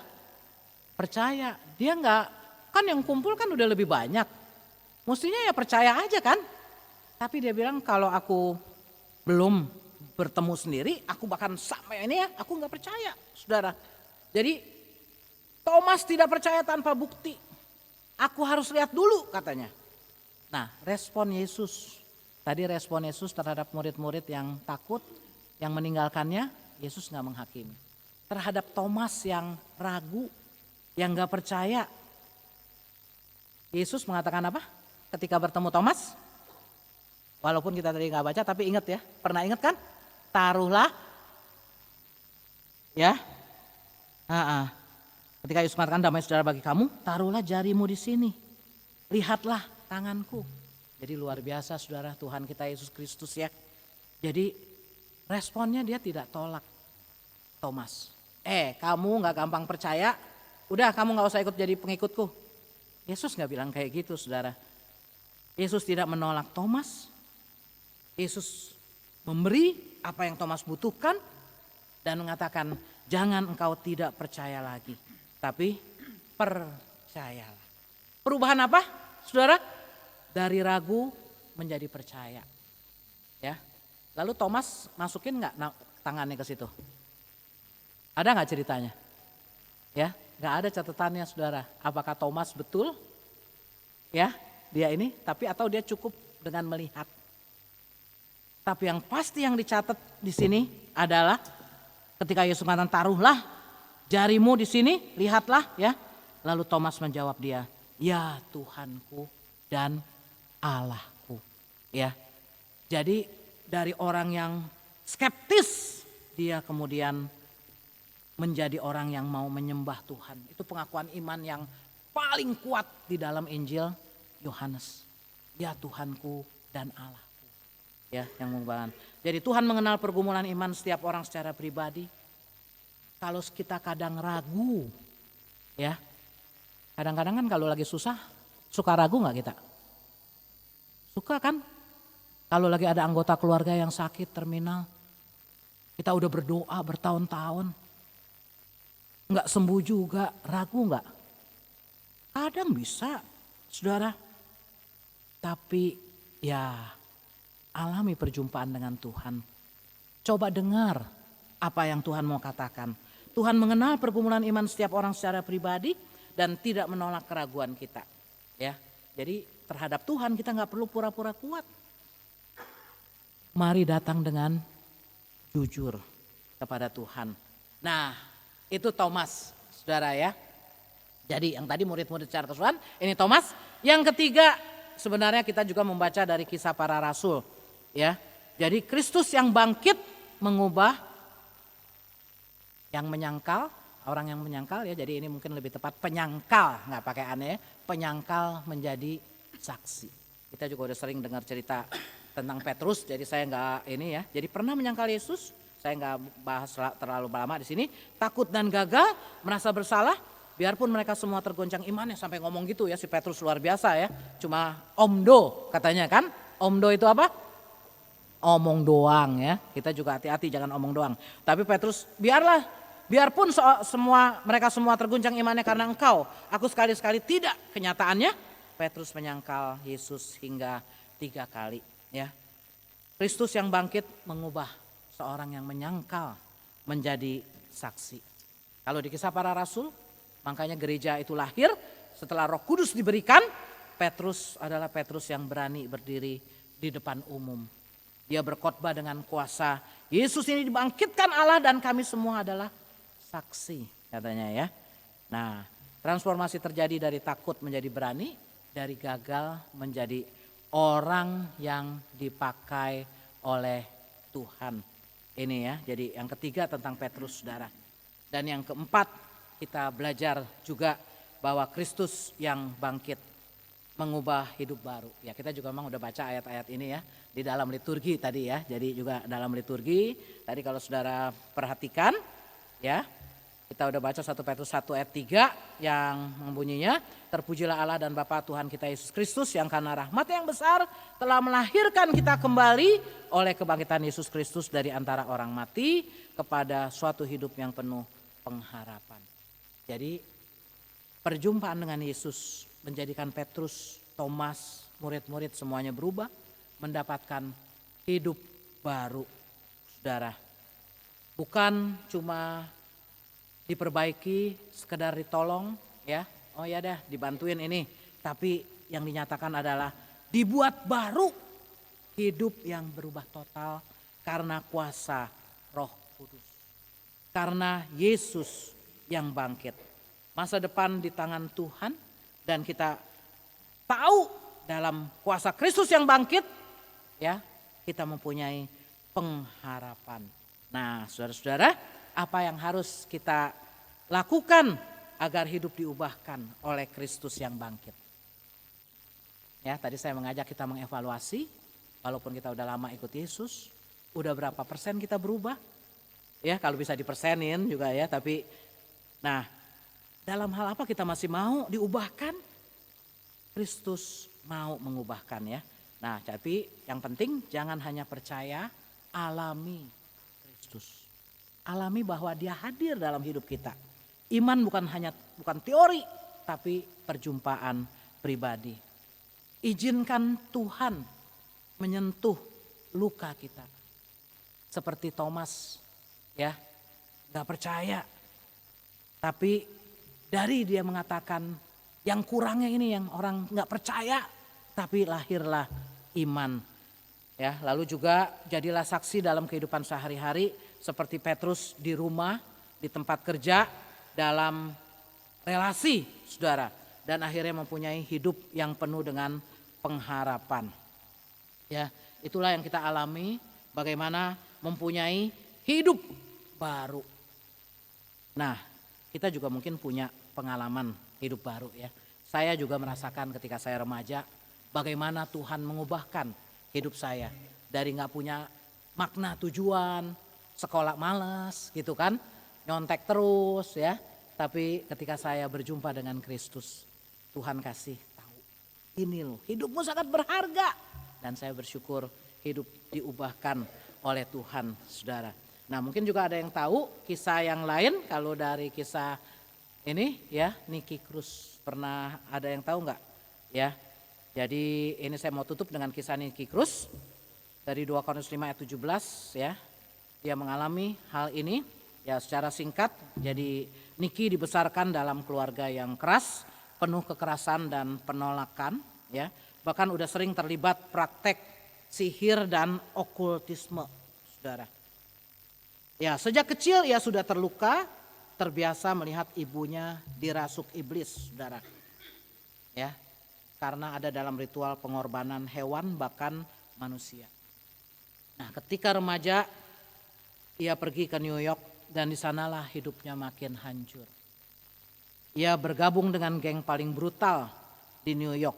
percaya. Dia enggak, kan yang kumpul kan udah lebih banyak. Mestinya ya percaya aja kan. Tapi dia bilang kalau aku belum bertemu sendiri, aku bahkan sama ini ya, aku enggak percaya, saudara. Jadi Thomas tidak percaya tanpa bukti. Aku harus lihat dulu katanya. Nah, respon Yesus. Tadi respon Yesus terhadap murid-murid yang takut, yang meninggalkannya, Yesus gak menghakimi. Terhadap Thomas yang ragu, yang gak percaya, Yesus mengatakan apa? Ketika bertemu Thomas, walaupun kita tadi gak baca, tapi ingat ya, pernah ingat kan? Taruhlah, ya, ketika Yesus mengatakan damai sejahtera bagi kamu, taruhlah jarimu di sini, lihatlah tanganku. Jadi luar biasa saudara Tuhan kita Yesus Kristus ya. Jadi responnya dia tidak tolak Thomas. Kamu gak gampang percaya, udah kamu gak usah ikut jadi pengikutku. Yesus gak bilang kayak gitu saudara. Yesus tidak menolak Thomas. Yesus memberi apa yang Thomas butuhkan dan mengatakan jangan engkau tidak percaya lagi. Tapi percayalah. Perubahan apa saudara? Dari ragu menjadi percaya. Ya. Lalu Thomas masukin nggak tangannya ke situ? Ada nggak ceritanya? Ya, nggak ada catatannya saudara. Apakah Thomas betul? Ya, dia ini. Tapi atau dia cukup dengan melihat? Tapi yang pasti yang dicatat di sini adalah ketika Yesus mengatakan taruhlah jarimu di sini, lihatlah ya. Lalu Thomas menjawab dia, ya Tuhanku dan Allahku. Ya. Jadi dari orang yang skeptis dia kemudian menjadi orang yang mau menyembah Tuhan. Itu pengakuan iman yang paling kuat di dalam Injil Yohanes. Ya Tuhanku dan Allahku. Ya, yang mengubahan. Jadi Tuhan mengenal pergumulan iman setiap orang secara pribadi. Kalau kita kadang ragu, ya, kadang-kadang kan kalau lagi susah, suka ragu nggak kita? Suka kan? Kalau lagi ada anggota keluarga yang sakit terminal, kita udah berdoa bertahun-tahun, nggak sembuh juga, ragu nggak? Kadang bisa, saudara. Tapi ya alami perjumpaan dengan Tuhan. Coba dengar apa yang Tuhan mau katakan. Tuhan mengenal pergumulan iman setiap orang secara pribadi dan tidak menolak keraguan kita. Ya, jadi terhadap Tuhan kita nggak perlu pura-pura kuat. Mari datang dengan jujur kepada Tuhan. Nah, itu Thomas, saudara ya. Jadi yang tadi murid-murid secara keseluruhan, ini Thomas. Yang ketiga sebenarnya kita juga membaca dari Kisah Para Rasul. Ya, jadi Kristus yang bangkit mengubah yang menyangkal, orang yang menyangkal ya. Jadi ini mungkin lebih tepat penyangkal, nggak pakai aneh, penyangkal menjadi saksi. Kita juga udah sering dengar cerita tentang Petrus, jadi saya nggak ini ya. Jadi pernah menyangkal Yesus, saya nggak bahas terlalu lama di sini. Takut dan gagal, merasa bersalah, biarpun mereka semua tergoncang imannya sampai ngomong gitu ya, si Petrus luar biasa ya. Cuma omdo katanya kan, omdo itu apa? Omong doang ya. Kita juga hati-hati jangan omong doang. Tapi Petrus biarpun mereka semua terguncang imannya karena engkau, aku sekali-sekali tidak. Kenyataannya Petrus menyangkal Yesus hingga 3 kali ya. Kristus yang bangkit mengubah seorang yang menyangkal menjadi saksi. Kalau di Kisah Para Rasul, makanya gereja itu lahir setelah Roh Kudus diberikan. Petrus adalah Petrus yang berani berdiri di depan umum. Dia berkhotbah dengan kuasa. Yesus ini dibangkitkan Allah dan kami semua adalah saksi katanya ya. Nah, transformasi terjadi dari takut menjadi berani, dari gagal menjadi orang yang dipakai oleh Tuhan. Ini ya, jadi yang ketiga tentang Petrus, saudara. Dan yang keempat kita belajar juga bahwa Kristus yang bangkit mengubah hidup baru. Ya, kita juga memang udah baca ayat-ayat ini ya di dalam liturgi tadi ya. Jadi juga dalam liturgi tadi kalau saudara perhatikan ya, kita udah baca 1 Petrus 1 ayat 3 yang membunyinya, terpujilah Allah dan Bapa Tuhan kita Yesus Kristus yang karena rahmat yang besar telah melahirkan kita kembali oleh kebangkitan Yesus Kristus dari antara orang mati kepada suatu hidup yang penuh pengharapan. Jadi perjumpaan dengan Yesus menjadikan Petrus, Thomas, murid-murid semuanya berubah, mendapatkan hidup baru, saudara. Bukan cuma diperbaiki, sekedar ditolong, ya. Oh ya dah, dibantuin ini. Tapi yang dinyatakan adalah dibuat baru, hidup yang berubah total karena kuasa Roh Kudus. Karena Yesus yang bangkit. Masa depan di tangan Tuhan dan kita tahu dalam kuasa Kristus yang bangkit, ya, kita mempunyai pengharapan. Nah, saudara-saudara, apa yang harus kita lakukan agar hidup diubahkan oleh Kristus yang bangkit? Ya, tadi saya mengajak kita mengevaluasi, walaupun kita udah lama ikut Yesus, udah berapa persen kita berubah? Ya, kalau bisa dipersenin juga ya, tapi nah, dalam hal apa kita masih mau diubahkan? Kristus mau mengubahkan ya. Nah, tapi yang penting jangan hanya percaya, alami Kristus. Alami bahwa Dia hadir dalam hidup kita. Iman bukan teori, tapi perjumpaan pribadi. Izinkan Tuhan menyentuh luka kita. Seperti Thomas, ya, gak percaya. Tapi dari dia mengatakan yang kurangnya ini yang orang gak percaya, tapi lahirlah iman. Ya, lalu juga jadilah saksi dalam kehidupan sehari-hari seperti Petrus di rumah, di tempat kerja, dalam relasi, saudara. Dan akhirnya mempunyai hidup yang penuh dengan pengharapan. Ya, itulah yang kita alami, bagaimana mempunyai hidup baru. Nah, kita juga mungkin punya pengalaman hidup baru ya. Saya juga merasakan ketika saya remaja bagaimana Tuhan mengubahkan hidup saya. Dari gak punya makna tujuan, sekolah malas gitu kan, nyontek terus ya. Tapi ketika saya berjumpa dengan Kristus, Tuhan kasih tahu, ini loh hidupmu sangat berharga. Dan saya bersyukur hidup diubahkan oleh Tuhan, saudara. Nah mungkin juga ada yang tahu kisah yang lain, kalau dari kisah ini ya, Nicky Cruz, pernah ada yang tahu nggak? Ya, jadi ini saya mau tutup dengan kisah Nicky Cruz dari 2 Korintus 5 ayat 17 ya. Dia mengalami hal ini ya secara singkat. Jadi Nicky dibesarkan dalam keluarga yang keras, penuh kekerasan dan penolakan ya. Bahkan udah sering terlibat praktek sihir dan okultisme, saudara. Ya, sejak kecil ia sudah terluka, terbiasa melihat ibunya dirasuk iblis, saudara. Ya, karena ada dalam ritual pengorbanan hewan bahkan manusia. Nah, ketika remaja ia pergi ke New York dan di sanalah hidupnya makin hancur. Ia bergabung dengan geng paling brutal di New York.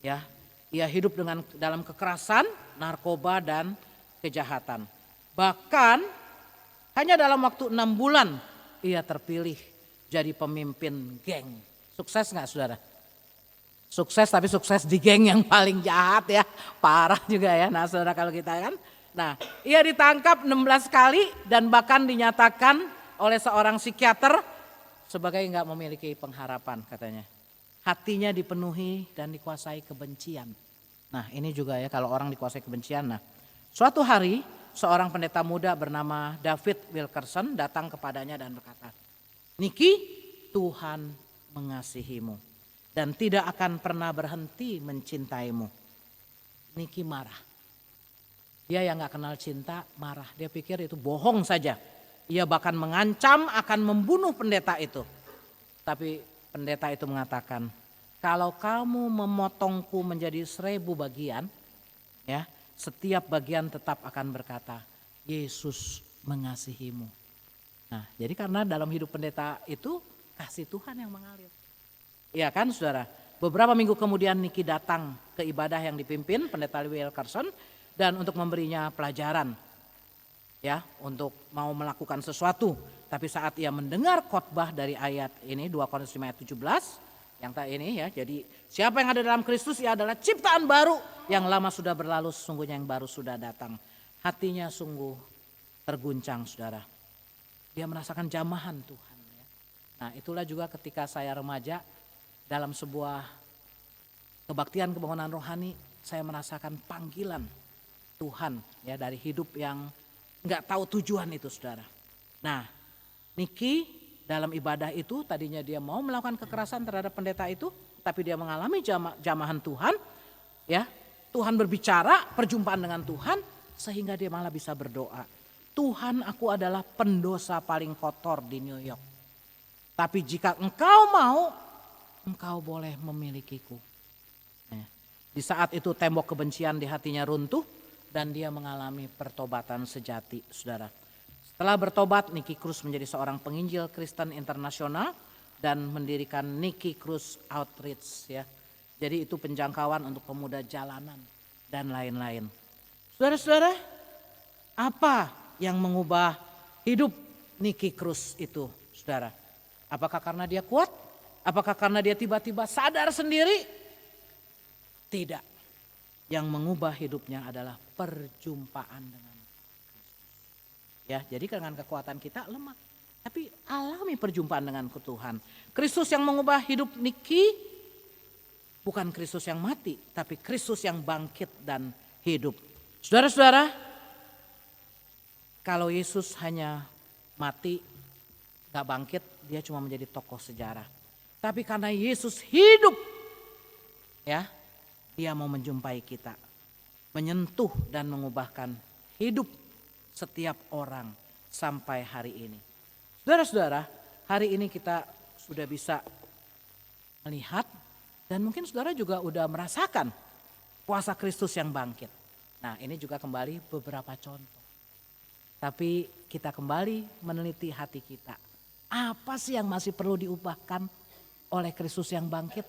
Ya, ia hidup dalam kekerasan, narkoba dan kejahatan. Bahkan hanya dalam waktu 6 bulan ia terpilih jadi pemimpin geng. Sukses gak saudara? Sukses, tapi sukses di geng yang paling jahat ya. Parah juga ya. Nah saudara, kalau kita kan. Nah ia ditangkap 16 kali dan bahkan dinyatakan oleh seorang psikiater sebagai gak memiliki pengharapan katanya. Hatinya dipenuhi dan dikuasai kebencian. Nah ini juga ya, kalau orang dikuasai kebencian. Nah suatu hari seorang pendeta muda bernama David Wilkerson datang kepadanya dan berkata, Nicky, Tuhan mengasihimu dan tidak akan pernah berhenti mencintaimu. Nicky marah. Dia yang gak kenal cinta marah. Dia pikir itu bohong saja. Ia bahkan mengancam akan membunuh pendeta itu. Tapi pendeta itu mengatakan, kalau kamu memotongku menjadi 1000 bagian, ya, setiap bagian tetap akan berkata, Yesus mengasihimu. Nah, jadi karena dalam hidup pendeta itu kasih Tuhan yang mengalir. Iya kan saudara? Beberapa minggu kemudian Nicky datang ke ibadah yang dipimpin pendeta Wilkerson dan untuk memberinya pelajaran. Ya, untuk mau melakukan sesuatu. Tapi saat ia mendengar khotbah dari ayat ini 2 Korintus 5 ayat 17 yang tak ini ya. Jadi siapa yang ada dalam Kristus ia adalah ciptaan baru, yang lama sudah berlalu sesungguhnya yang baru sudah datang. Hatinya sungguh terguncang saudara. Dia merasakan jamahan Tuhan. Ya. Nah itulah juga ketika saya remaja dalam sebuah kebaktian kebangunan rohani, saya merasakan panggilan Tuhan ya dari hidup yang nggak tahu tujuan itu saudara. Nah Nicky dalam ibadah itu tadinya dia mau melakukan kekerasan terhadap pendeta itu, tapi dia mengalami jamahan Tuhan, ya Tuhan berbicara, perjumpaan dengan Tuhan, sehingga dia malah bisa berdoa. Tuhan, aku adalah pendosa paling kotor di New York. Tapi jika engkau mau, engkau boleh memilikiku. Nah, di saat itu tembok kebencian di hatinya runtuh dan dia mengalami pertobatan sejati, saudara. Setelah bertobat, Nicky Cruz menjadi seorang penginjil Kristen internasional dan mendirikan Nicky Cruz Outreach ya. Jadi itu penjangkauan untuk pemuda jalanan dan lain-lain. Saudara-saudara, apa yang mengubah hidup Nicky Cruz itu, saudara? Apakah karena dia kuat? Apakah karena dia tiba-tiba sadar sendiri? Tidak. Yang mengubah hidupnya adalah perjumpaan dengan ya, jadi dengan kekuatan kita lemah. Tapi alami perjumpaan dengan Tuhan. Kristus yang mengubah hidup Nicky bukan Kristus yang mati, tapi Kristus yang bangkit dan hidup. Saudara-saudara, kalau Yesus hanya mati, gak bangkit, dia cuma menjadi tokoh sejarah. Tapi karena Yesus hidup, ya, dia mau menjumpai kita, menyentuh dan mengubahkan hidup setiap orang sampai hari ini. Saudara-saudara, hari ini kita sudah bisa melihat dan mungkin saudara juga udah merasakan kuasa Kristus yang bangkit. Nah ini juga kembali beberapa contoh. Tapi kita kembali meneliti hati kita. Apa sih yang masih perlu diubahkan? oleh Kristus yang bangkit.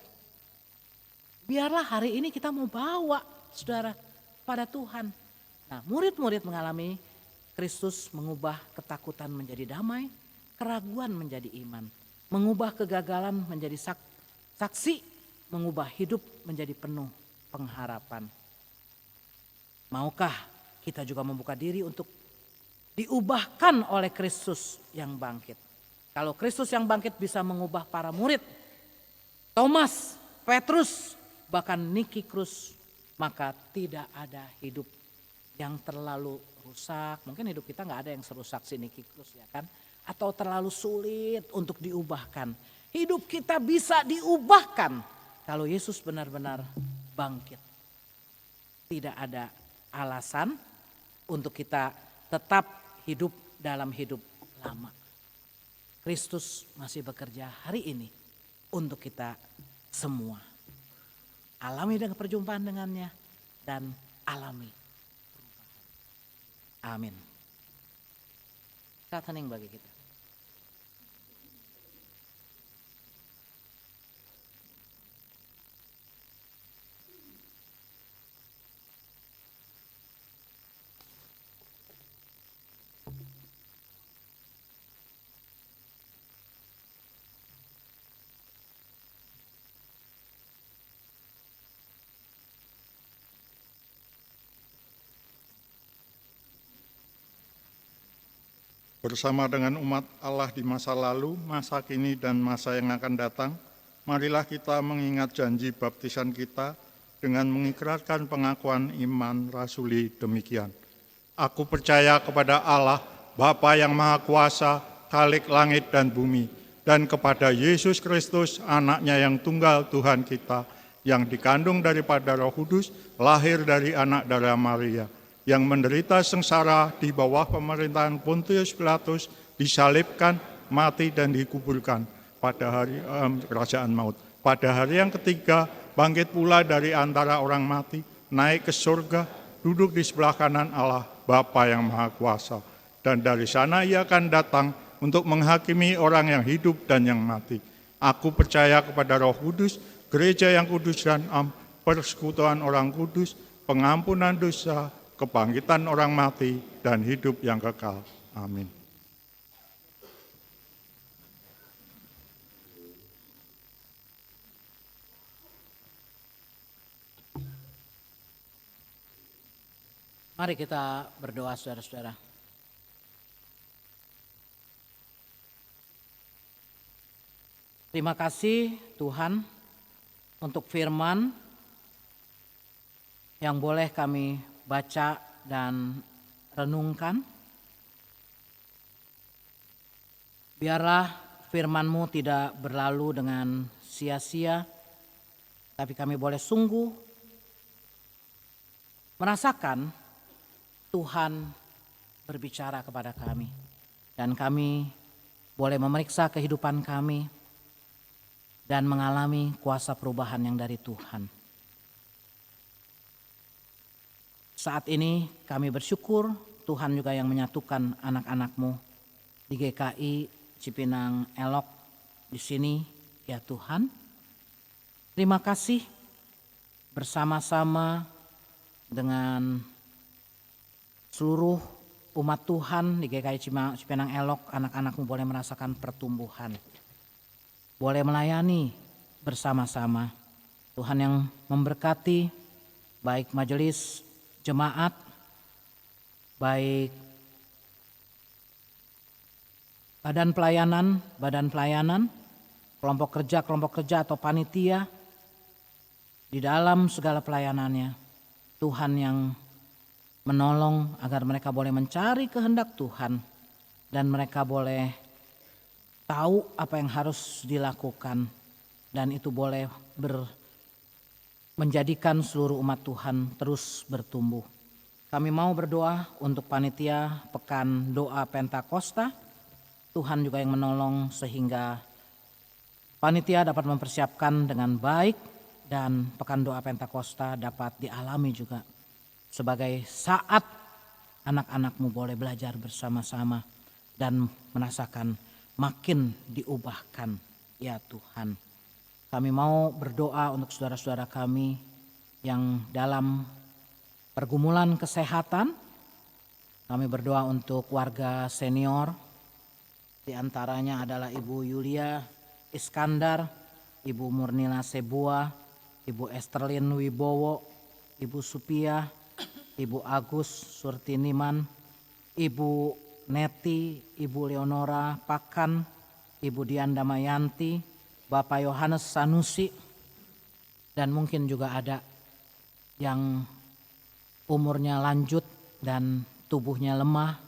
Biarlah hari ini kita mau bawa saudara pada Tuhan. Nah, murid-murid mengalami Kristus mengubah ketakutan menjadi damai, keraguan menjadi iman, mengubah kegagalan menjadi saksi, mengubah hidup menjadi penuh pengharapan. Maukah kita juga membuka diri untuk diubahkan oleh Kristus yang bangkit? Kalau Kristus yang bangkit bisa mengubah para murid, Thomas, Petrus, bahkan Nikikrus, maka tidak ada hidup yang terlalu rusak. Mungkin hidup kita nggak ada yang serusak si Nikikrus ya kan? Atau terlalu sulit untuk diubahkan. Hidup kita bisa diubahkan kalau Yesus benar-benar bangkit. Tidak ada alasan untuk kita tetap hidup dalam hidup lama. Kristus masih bekerja hari ini untuk kita semua. Alami dengan perjumpaan dengannya dan alami perubahan. Amin. Saat hening bagi kita. Bersama dengan umat Allah di masa lalu, masa kini, dan masa yang akan datang, marilah kita mengingat janji baptisan kita dengan mengikrarkan pengakuan iman rasuli demikian. Aku percaya kepada Allah, Bapa yang Maha Kuasa, Khalik langit dan bumi, dan kepada Yesus Kristus, anaknya yang tunggal Tuhan kita, yang dikandung daripada Roh Kudus, lahir dari anak darah Maria, yang menderita sengsara di bawah pemerintahan Pontius Pilatus, disalibkan, mati dan dikuburkan pada hari kerajaan maut. Pada hari yang ketiga, bangkit pula dari antara orang mati, naik ke surga, duduk di sebelah kanan Allah, Bapa yang Maha Kuasa. Dan dari sana ia akan datang untuk menghakimi orang yang hidup dan yang mati. Aku percaya kepada Roh Kudus, gereja yang kudus dan persekutuan orang kudus, pengampunan dosa, kebangkitan orang mati, dan hidup yang kekal. Amin. Mari kita berdoa saudara-saudara. Terima kasih Tuhan untuk firman yang boleh kami baca dan renungkan. Biarlah firman-Mu tidak berlalu dengan sia-sia, tapi kami boleh sungguh merasakan Tuhan berbicara kepada kami. Dan kami boleh memeriksa kehidupan kami dan mengalami kuasa perubahan yang dari Tuhan. Saat ini kami bersyukur Tuhan juga yang menyatukan anak-anak-Mu di GKI Cipinang Elok di sini ya Tuhan. Terima kasih bersama-sama dengan seluruh umat Tuhan di GKI Cipinang Elok, anak-anak-Mu boleh merasakan pertumbuhan. Boleh melayani bersama-sama. Tuhan yang memberkati baik majelis jemaat, baik badan pelayanan, kelompok kerja atau panitia, di dalam segala pelayanannya, Tuhan yang menolong agar mereka boleh mencari kehendak Tuhan, dan mereka boleh tahu apa yang harus dilakukan, dan itu boleh menjadikan seluruh umat Tuhan terus bertumbuh. Kami mau berdoa untuk panitia Pekan Doa Pentakosta. Tuhan juga yang menolong sehingga panitia dapat mempersiapkan dengan baik dan Pekan Doa Pentakosta dapat dialami juga sebagai saat anak-anak-Mu boleh belajar bersama-sama dan merasakan makin diubahkan ya Tuhan. Kami mau berdoa untuk saudara-saudara kami yang dalam pergumulan kesehatan. Kami berdoa untuk warga senior, di antaranya adalah Ibu Yulia Iskandar, Ibu Murnila Sebua, Ibu Esterlin Wibowo, Ibu Supia, Ibu Agus Surtiniman, Ibu Neti, Ibu Leonora Pakan, Ibu Dian Damayanti, Bapak Yohanes Sanusi, dan mungkin juga ada yang umurnya lanjut dan tubuhnya lemah.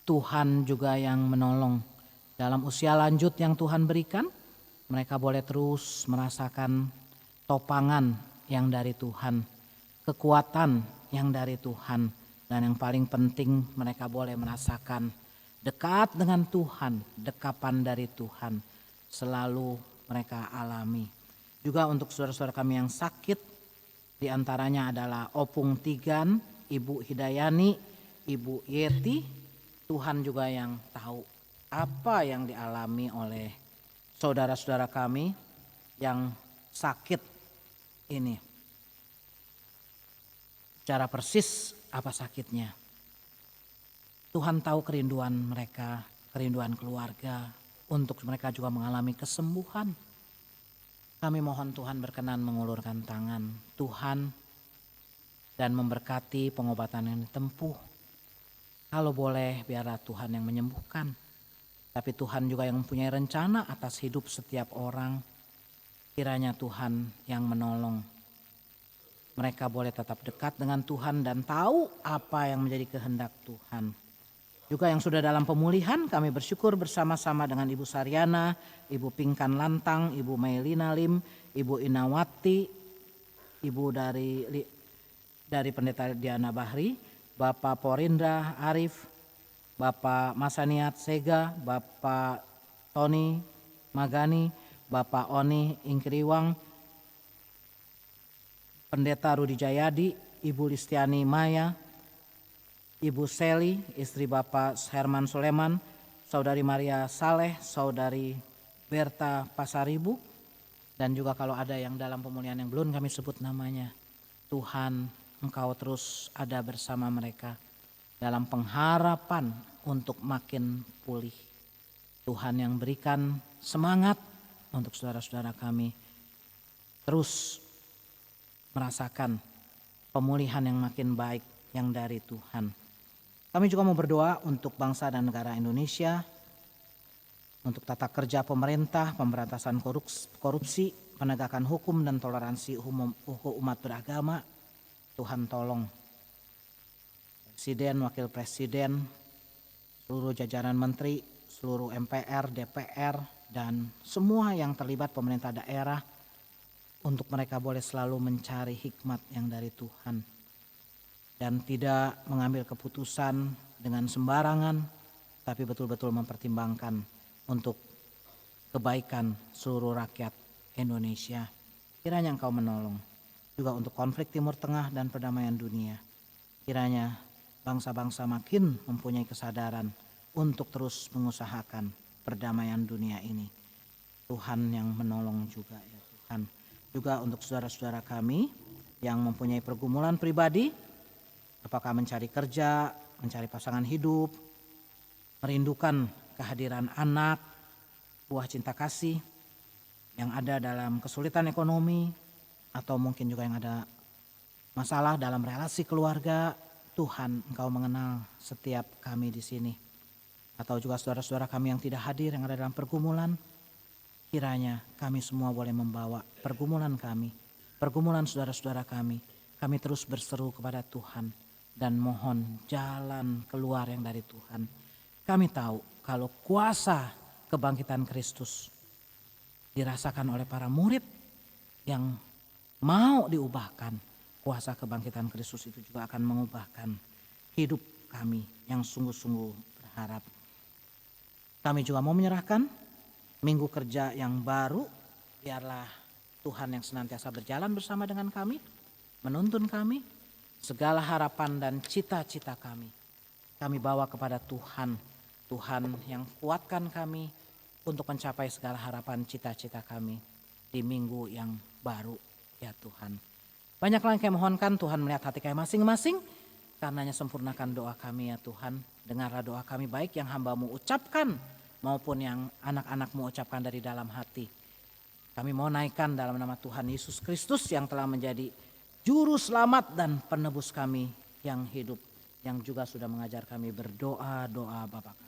Tuhan juga yang menolong. Dalam usia lanjut yang Tuhan berikan, mereka boleh terus merasakan topangan yang dari Tuhan, kekuatan yang dari Tuhan, dan yang paling penting mereka boleh merasakan dekat dengan Tuhan, dekapan dari Tuhan selalu mereka alami. Juga untuk saudara-saudara kami yang sakit, di antaranya adalah Opung Tigan, Ibu Hidayani, Ibu Yeti. Tuhan juga yang tahu apa yang dialami oleh saudara-saudara kami yang sakit ini. Secara persis apa sakitnya. Tuhan tahu kerinduan mereka, kerinduan keluarga, untuk mereka juga mengalami kesembuhan. Kami mohon Tuhan berkenan mengulurkan tangan Tuhan dan memberkati pengobatan yang ditempuh. Kalau boleh biarlah Tuhan yang menyembuhkan. Tapi Tuhan juga yang mempunyai rencana atas hidup setiap orang. Kiranya Tuhan yang menolong. Mereka boleh tetap dekat dengan Tuhan dan tahu apa yang menjadi kehendak Tuhan. Juga yang sudah dalam pemulihan, kami bersyukur bersama-sama dengan Ibu Saryana, Ibu Pingkan Lantang, Ibu Mailina Lim, Ibu Inawati, Ibu dari Pendeta Diana Bahri, Bapak Porindra Arif, Bapak Masaniat Sega, Bapak Tony Magani, Bapak Oni Ingkriwang, Pendeta Rudi Jayadi, Ibu Listiani Maya, Ibu Seli, istri Bapak Herman Suleman, Saudari Maria Saleh, Saudari Berta Pasaribu, dan juga kalau ada yang dalam pemulihan yang belum kami sebut namanya, Tuhan Engkau terus ada bersama mereka dalam pengharapan untuk makin pulih. Tuhan yang berikan semangat untuk saudara-saudara kami terus merasakan pemulihan yang makin baik yang dari Tuhan. Kami juga mau berdoa untuk bangsa dan negara Indonesia, untuk tata kerja pemerintah, pemberantasan korupsi, penegakan hukum dan toleransi umat beragama. Tuhan tolong Presiden, Wakil Presiden, seluruh jajaran menteri, seluruh MPR, DPR, dan semua yang terlibat pemerintah daerah untuk mereka boleh selalu mencari hikmat yang dari Tuhan dan tidak mengambil keputusan dengan sembarangan, tapi betul-betul mempertimbangkan untuk kebaikan seluruh rakyat Indonesia. Kiranya Engkau menolong. Juga untuk konflik Timur Tengah dan perdamaian dunia. Kiranya bangsa-bangsa makin mempunyai kesadaran untuk terus mengusahakan perdamaian dunia ini. Tuhan yang menolong juga ya Tuhan. Juga untuk saudara-saudara kami yang mempunyai pergumulan pribadi, apakah mencari kerja, mencari pasangan hidup, merindukan kehadiran anak, buah cinta kasih yang ada dalam kesulitan ekonomi, atau mungkin juga yang ada masalah dalam relasi keluarga. Tuhan Engkau mengenal setiap kami di sini. Atau juga saudara-saudara kami yang tidak hadir yang ada dalam pergumulan. Kiranya kami semua boleh membawa pergumulan kami, pergumulan saudara-saudara kami. Kami terus berseru kepada Tuhan dan mohon jalan keluar yang dari Tuhan. Kami tahu kalau kuasa kebangkitan Kristus dirasakan oleh para murid yang mau diubahkan, kuasa kebangkitan Kristus itu juga akan mengubahkan hidup kami yang sungguh-sungguh berharap. Kami juga mau menyerahkan minggu kerja yang baru, biarlah Tuhan yang senantiasa berjalan bersama dengan kami, menuntun kami, segala harapan dan cita-cita kami bawa kepada Tuhan. Tuhan yang kuatkan kami untuk mencapai segala harapan cita-cita kami. di minggu yang baru ya Tuhan. Banyaklah yang kami mohonkan, Tuhan melihat hati kami masing-masing. Karenanya sempurnakan doa kami ya Tuhan. Dengarlah doa kami baik yang hamba-Mu ucapkan maupun yang anak-anak-Mu ucapkan dari dalam hati. Kami mau naikkan dalam nama Tuhan Yesus Kristus yang telah menjadi juru selamat dan penebus kami yang hidup. Yang juga sudah mengajar kami berdoa-doa Bapa kami.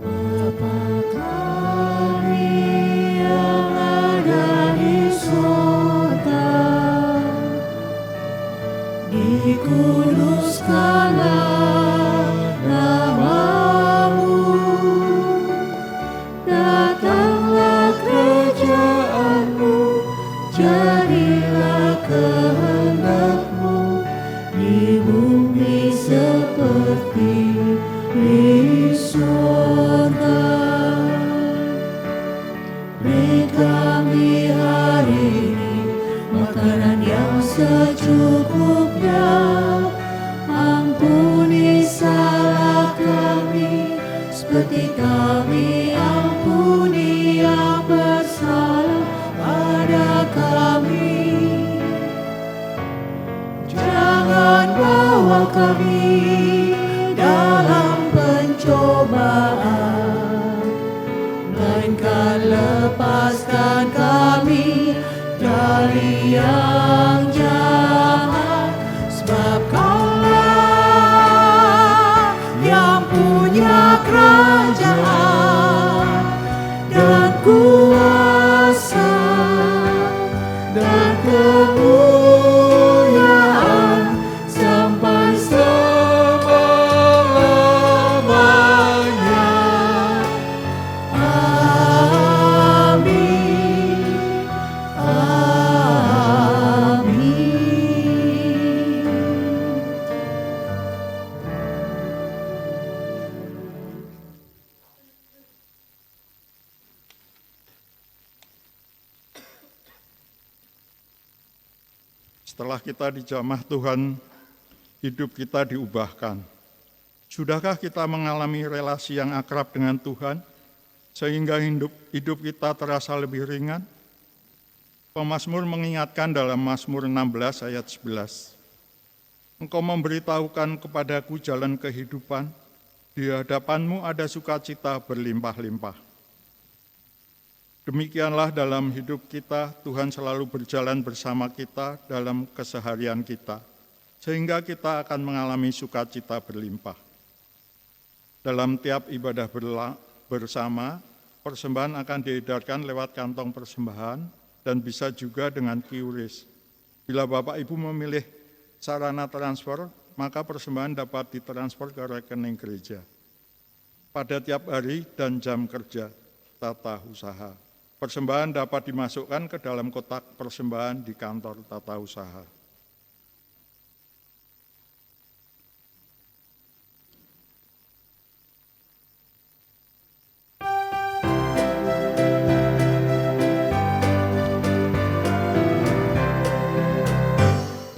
Bapa kami yang ada di surga, dikuduskanlah nama-Mu, datanglah kerajaan-Mu, jadilah kehendak-Mu di bumi seperti di surga. Beri kami hari ini makanan yang secukupnya, ampuni salah kami seperti kami ampuni yang bersalah pada kami. Jangan bawa kami dalam pencobaan, melainkan lepaskan kami dari yang jahat. Sebab Kaulah yang punya kerajaan dan kuasa dan kemuliaan sampai selama-lamanya. Amin. Amin. Setelah kita dijamah Tuhan, hidup kita diubahkan. Sudahkah kita mengalami relasi yang akrab dengan Tuhan, sehingga hidup kita terasa lebih ringan? Pemazmur mengingatkan dalam Mazmur 16 ayat 11, Engkau memberitahukan kepadaku jalan kehidupan, di hadapan-Mu ada sukacita berlimpah-limpah. Demikianlah dalam hidup kita, Tuhan selalu berjalan bersama kita dalam keseharian kita, sehingga kita akan mengalami sukacita berlimpah. Dalam tiap ibadah bersama, persembahan akan diedarkan lewat kantong persembahan dan bisa juga dengan QRIS. Bila Bapak Ibu memilih sarana transfer, maka persembahan dapat ditransfer ke rekening gereja pada tiap hari dan jam kerja tata usaha. Persembahan dapat dimasukkan ke dalam kotak persembahan di kantor tata usaha.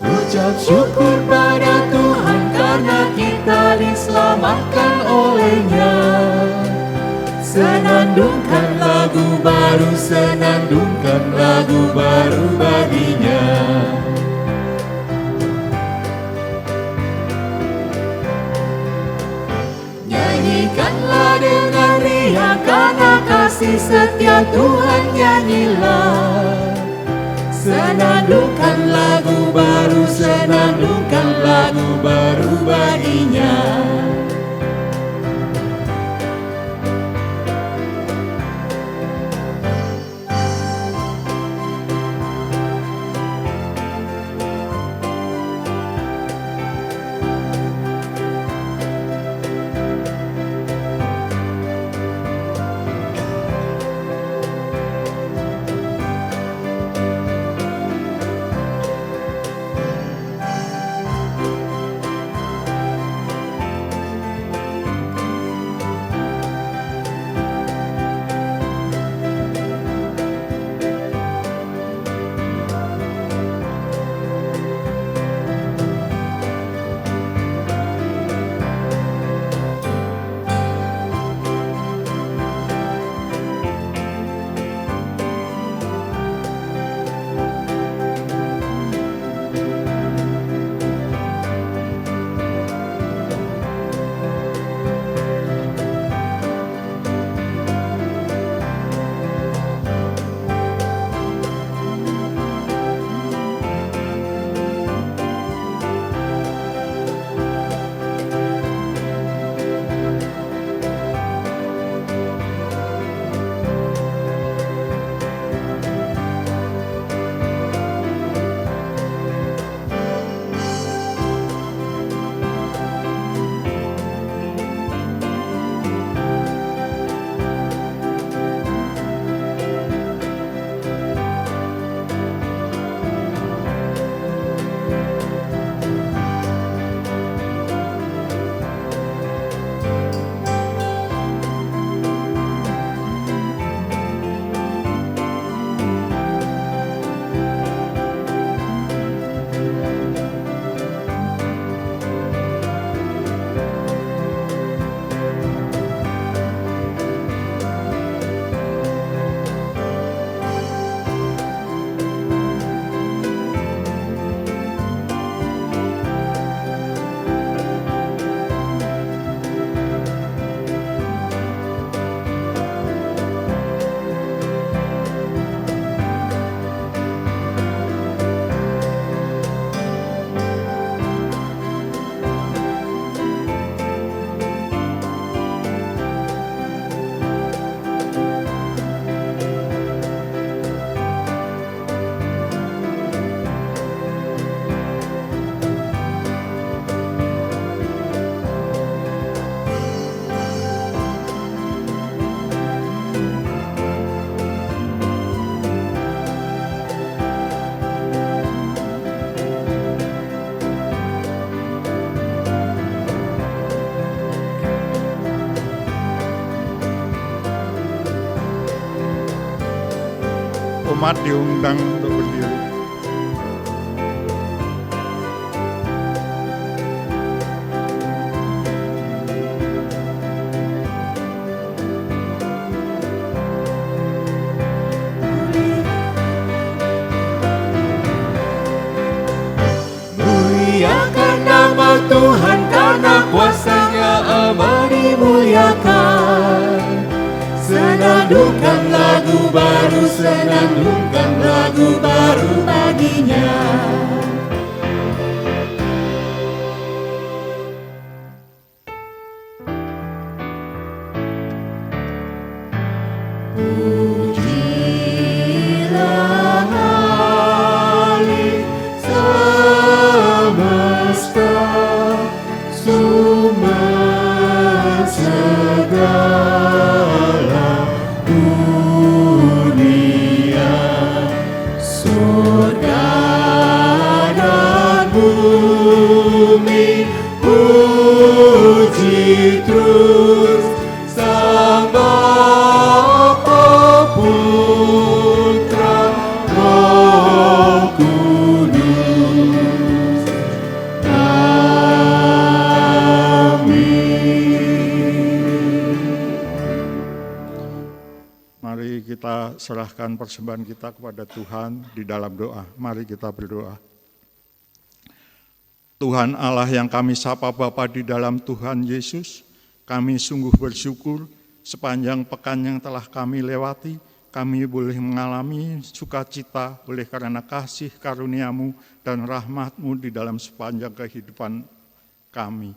Ucap syukur pada Tuhan karena kita diselamatkan oleh-Nya. Senandungkan lagu baru, senandungkan lagu baru bagi-Nya. Nyanyikanlah dengan riang karena kasih setia Tuhan, nyanyilah. Senandungkan lagu baru, senandungkan lagu baru bagi-Nya. jemaat diundang untuk berdiri. Muliakan nama Tuhan karena kuasa-Nya amat dimuliakan. Senandungkan lagu baru, senandungkan lagu baru baginya. Pujilah Halik semesta, sumber segala dunia, surga dan bumi, puji terus Sang Bapa, Putra, Roh Kudus. Mari kita serahkan persembahan kita kepada Tuhan di dalam doa. Mari kita berdoa. Tuhan Allah yang kami sapa Bapa di dalam Tuhan Yesus, kami sungguh bersyukur sepanjang pekan yang telah kami lewati, kami boleh mengalami sukacita oleh karena kasih karunia-Mu dan rahmat-Mu di dalam sepanjang kehidupan kami.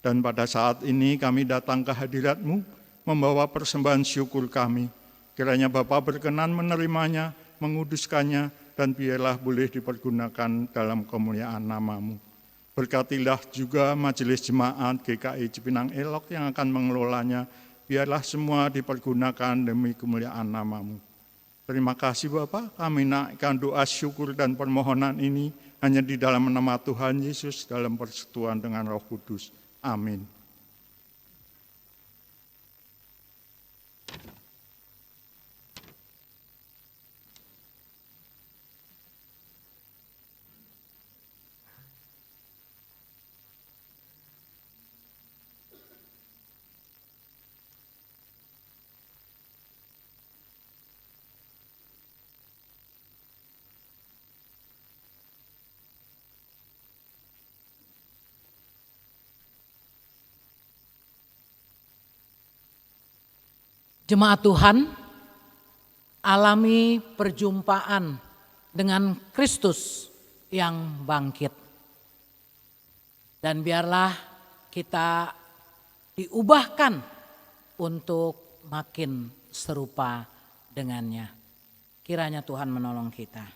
Dan pada saat ini kami datang ke hadirat-Mu, membawa persembahan syukur kami. Kiranya Bapa berkenan menerimanya, menguduskannya, dan biarlah boleh dipergunakan dalam kemuliaan nama-Mu. Berkatilah juga majelis jemaat GKI Cipinang Elok yang akan mengelolanya, biarlah semua dipergunakan demi kemuliaan nama-Mu. Terima kasih Bapa, kami naikkan doa syukur dan permohonan ini hanya di dalam nama Tuhan Yesus dalam persekutuan dengan Roh Kudus. Amin. Jemaat Tuhan, alami perjumpaan dengan Kristus yang bangkit. Dan biarlah kita diubahkan untuk makin serupa dengannya. Kiranya Tuhan menolong kita.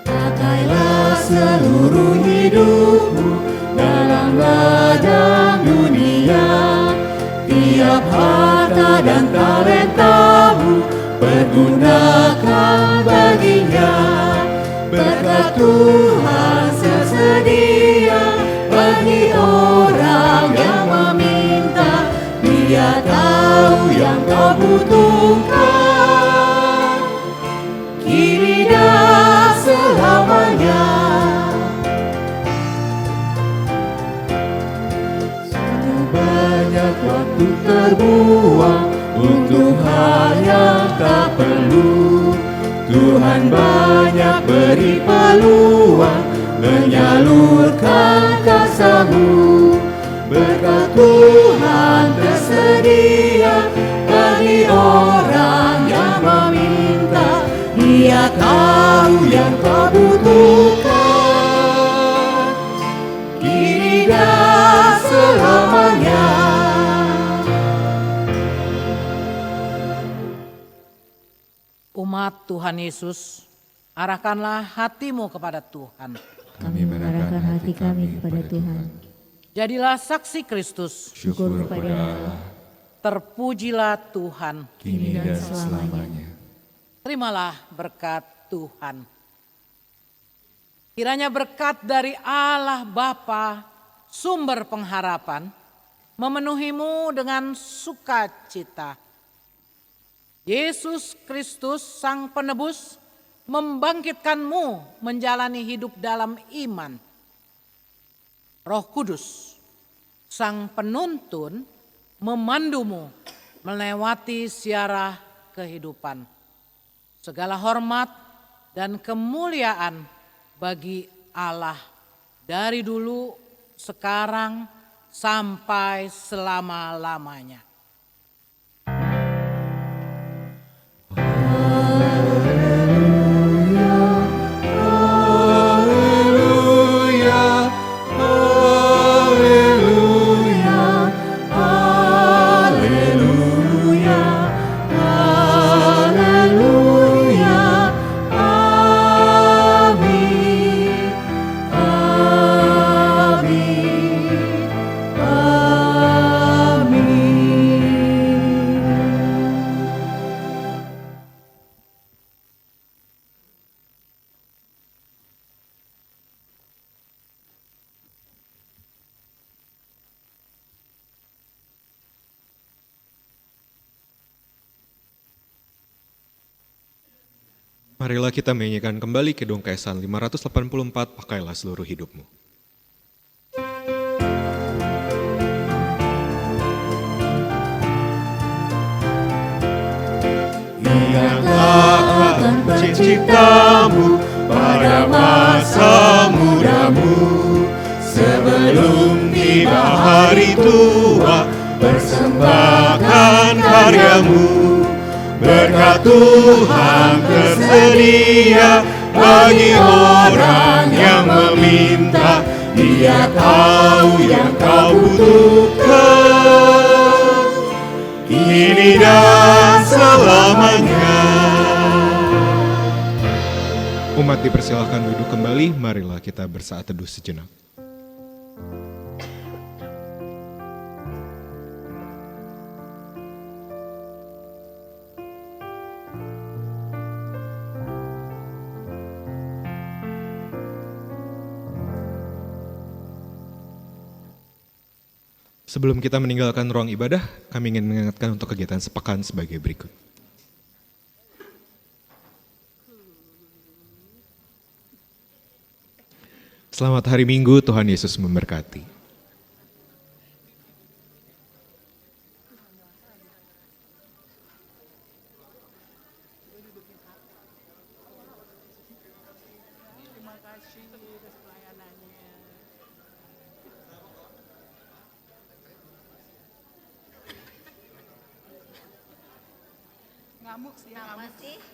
Pakailah seluruh hidupmu dalam ladang dunia. Tiap harta dan talentamu pergunakan baginya. Berkat Tuhan sesedia bagi orang yang meminta. Dia tahu yang kau butuhkan kini dan selamanya. Sungguh banyak waktu terbuang untuk hal yang tak perlu. Tuhan banyak beri peluang menyalurkan kasih-Mu. Berkat Tuhan tersedia bagi orang yang meminta. Dia tahu yang kau butuhkan kini dan selamanya. Umat Tuhan Yesus, arahkanlah hatimu kepada Tuhan. Kami mengarahkan hati kami kepada Tuhan. Jadilah saksi Kristus. Syukur kepada Allah, Terpujilah Tuhan. kini dan selamanya. Terimalah berkat Tuhan. Kiranya berkat dari Allah Bapa, sumber pengharapan, memenuhimu dengan sukacita. Yesus Kristus Sang Penebus membangkitkanmu menjalani hidup dalam iman. Roh Kudus, Sang Penuntun, memandumu melewati siarah kehidupan. Segala hormat dan kemuliaan bagi Allah dari dulu, sekarang, sampai selama-lamanya. Marilah kita menyanyikan kembali Kidung Kaisan 584, Pakailah Seluruh Hidupmu. Ingatlah akan penciptamu pada masa mudamu, sebelum tiba hari tua, persembahkan karyamu. Berkat Tuhan tersedia bagi orang yang meminta. Dia tahu yang kau butuhkan, kini dan selamanya. Umat dipersilahkan duduk kembali, marilah kita bersaat teduh sejenak. Sebelum kita meninggalkan ruang ibadah, kami ingin mengingatkan untuk kegiatan sepekan sebagai berikut. Selamat hari Minggu, Tuhan Yesus memberkati. Ngamuk sih, ngamuk.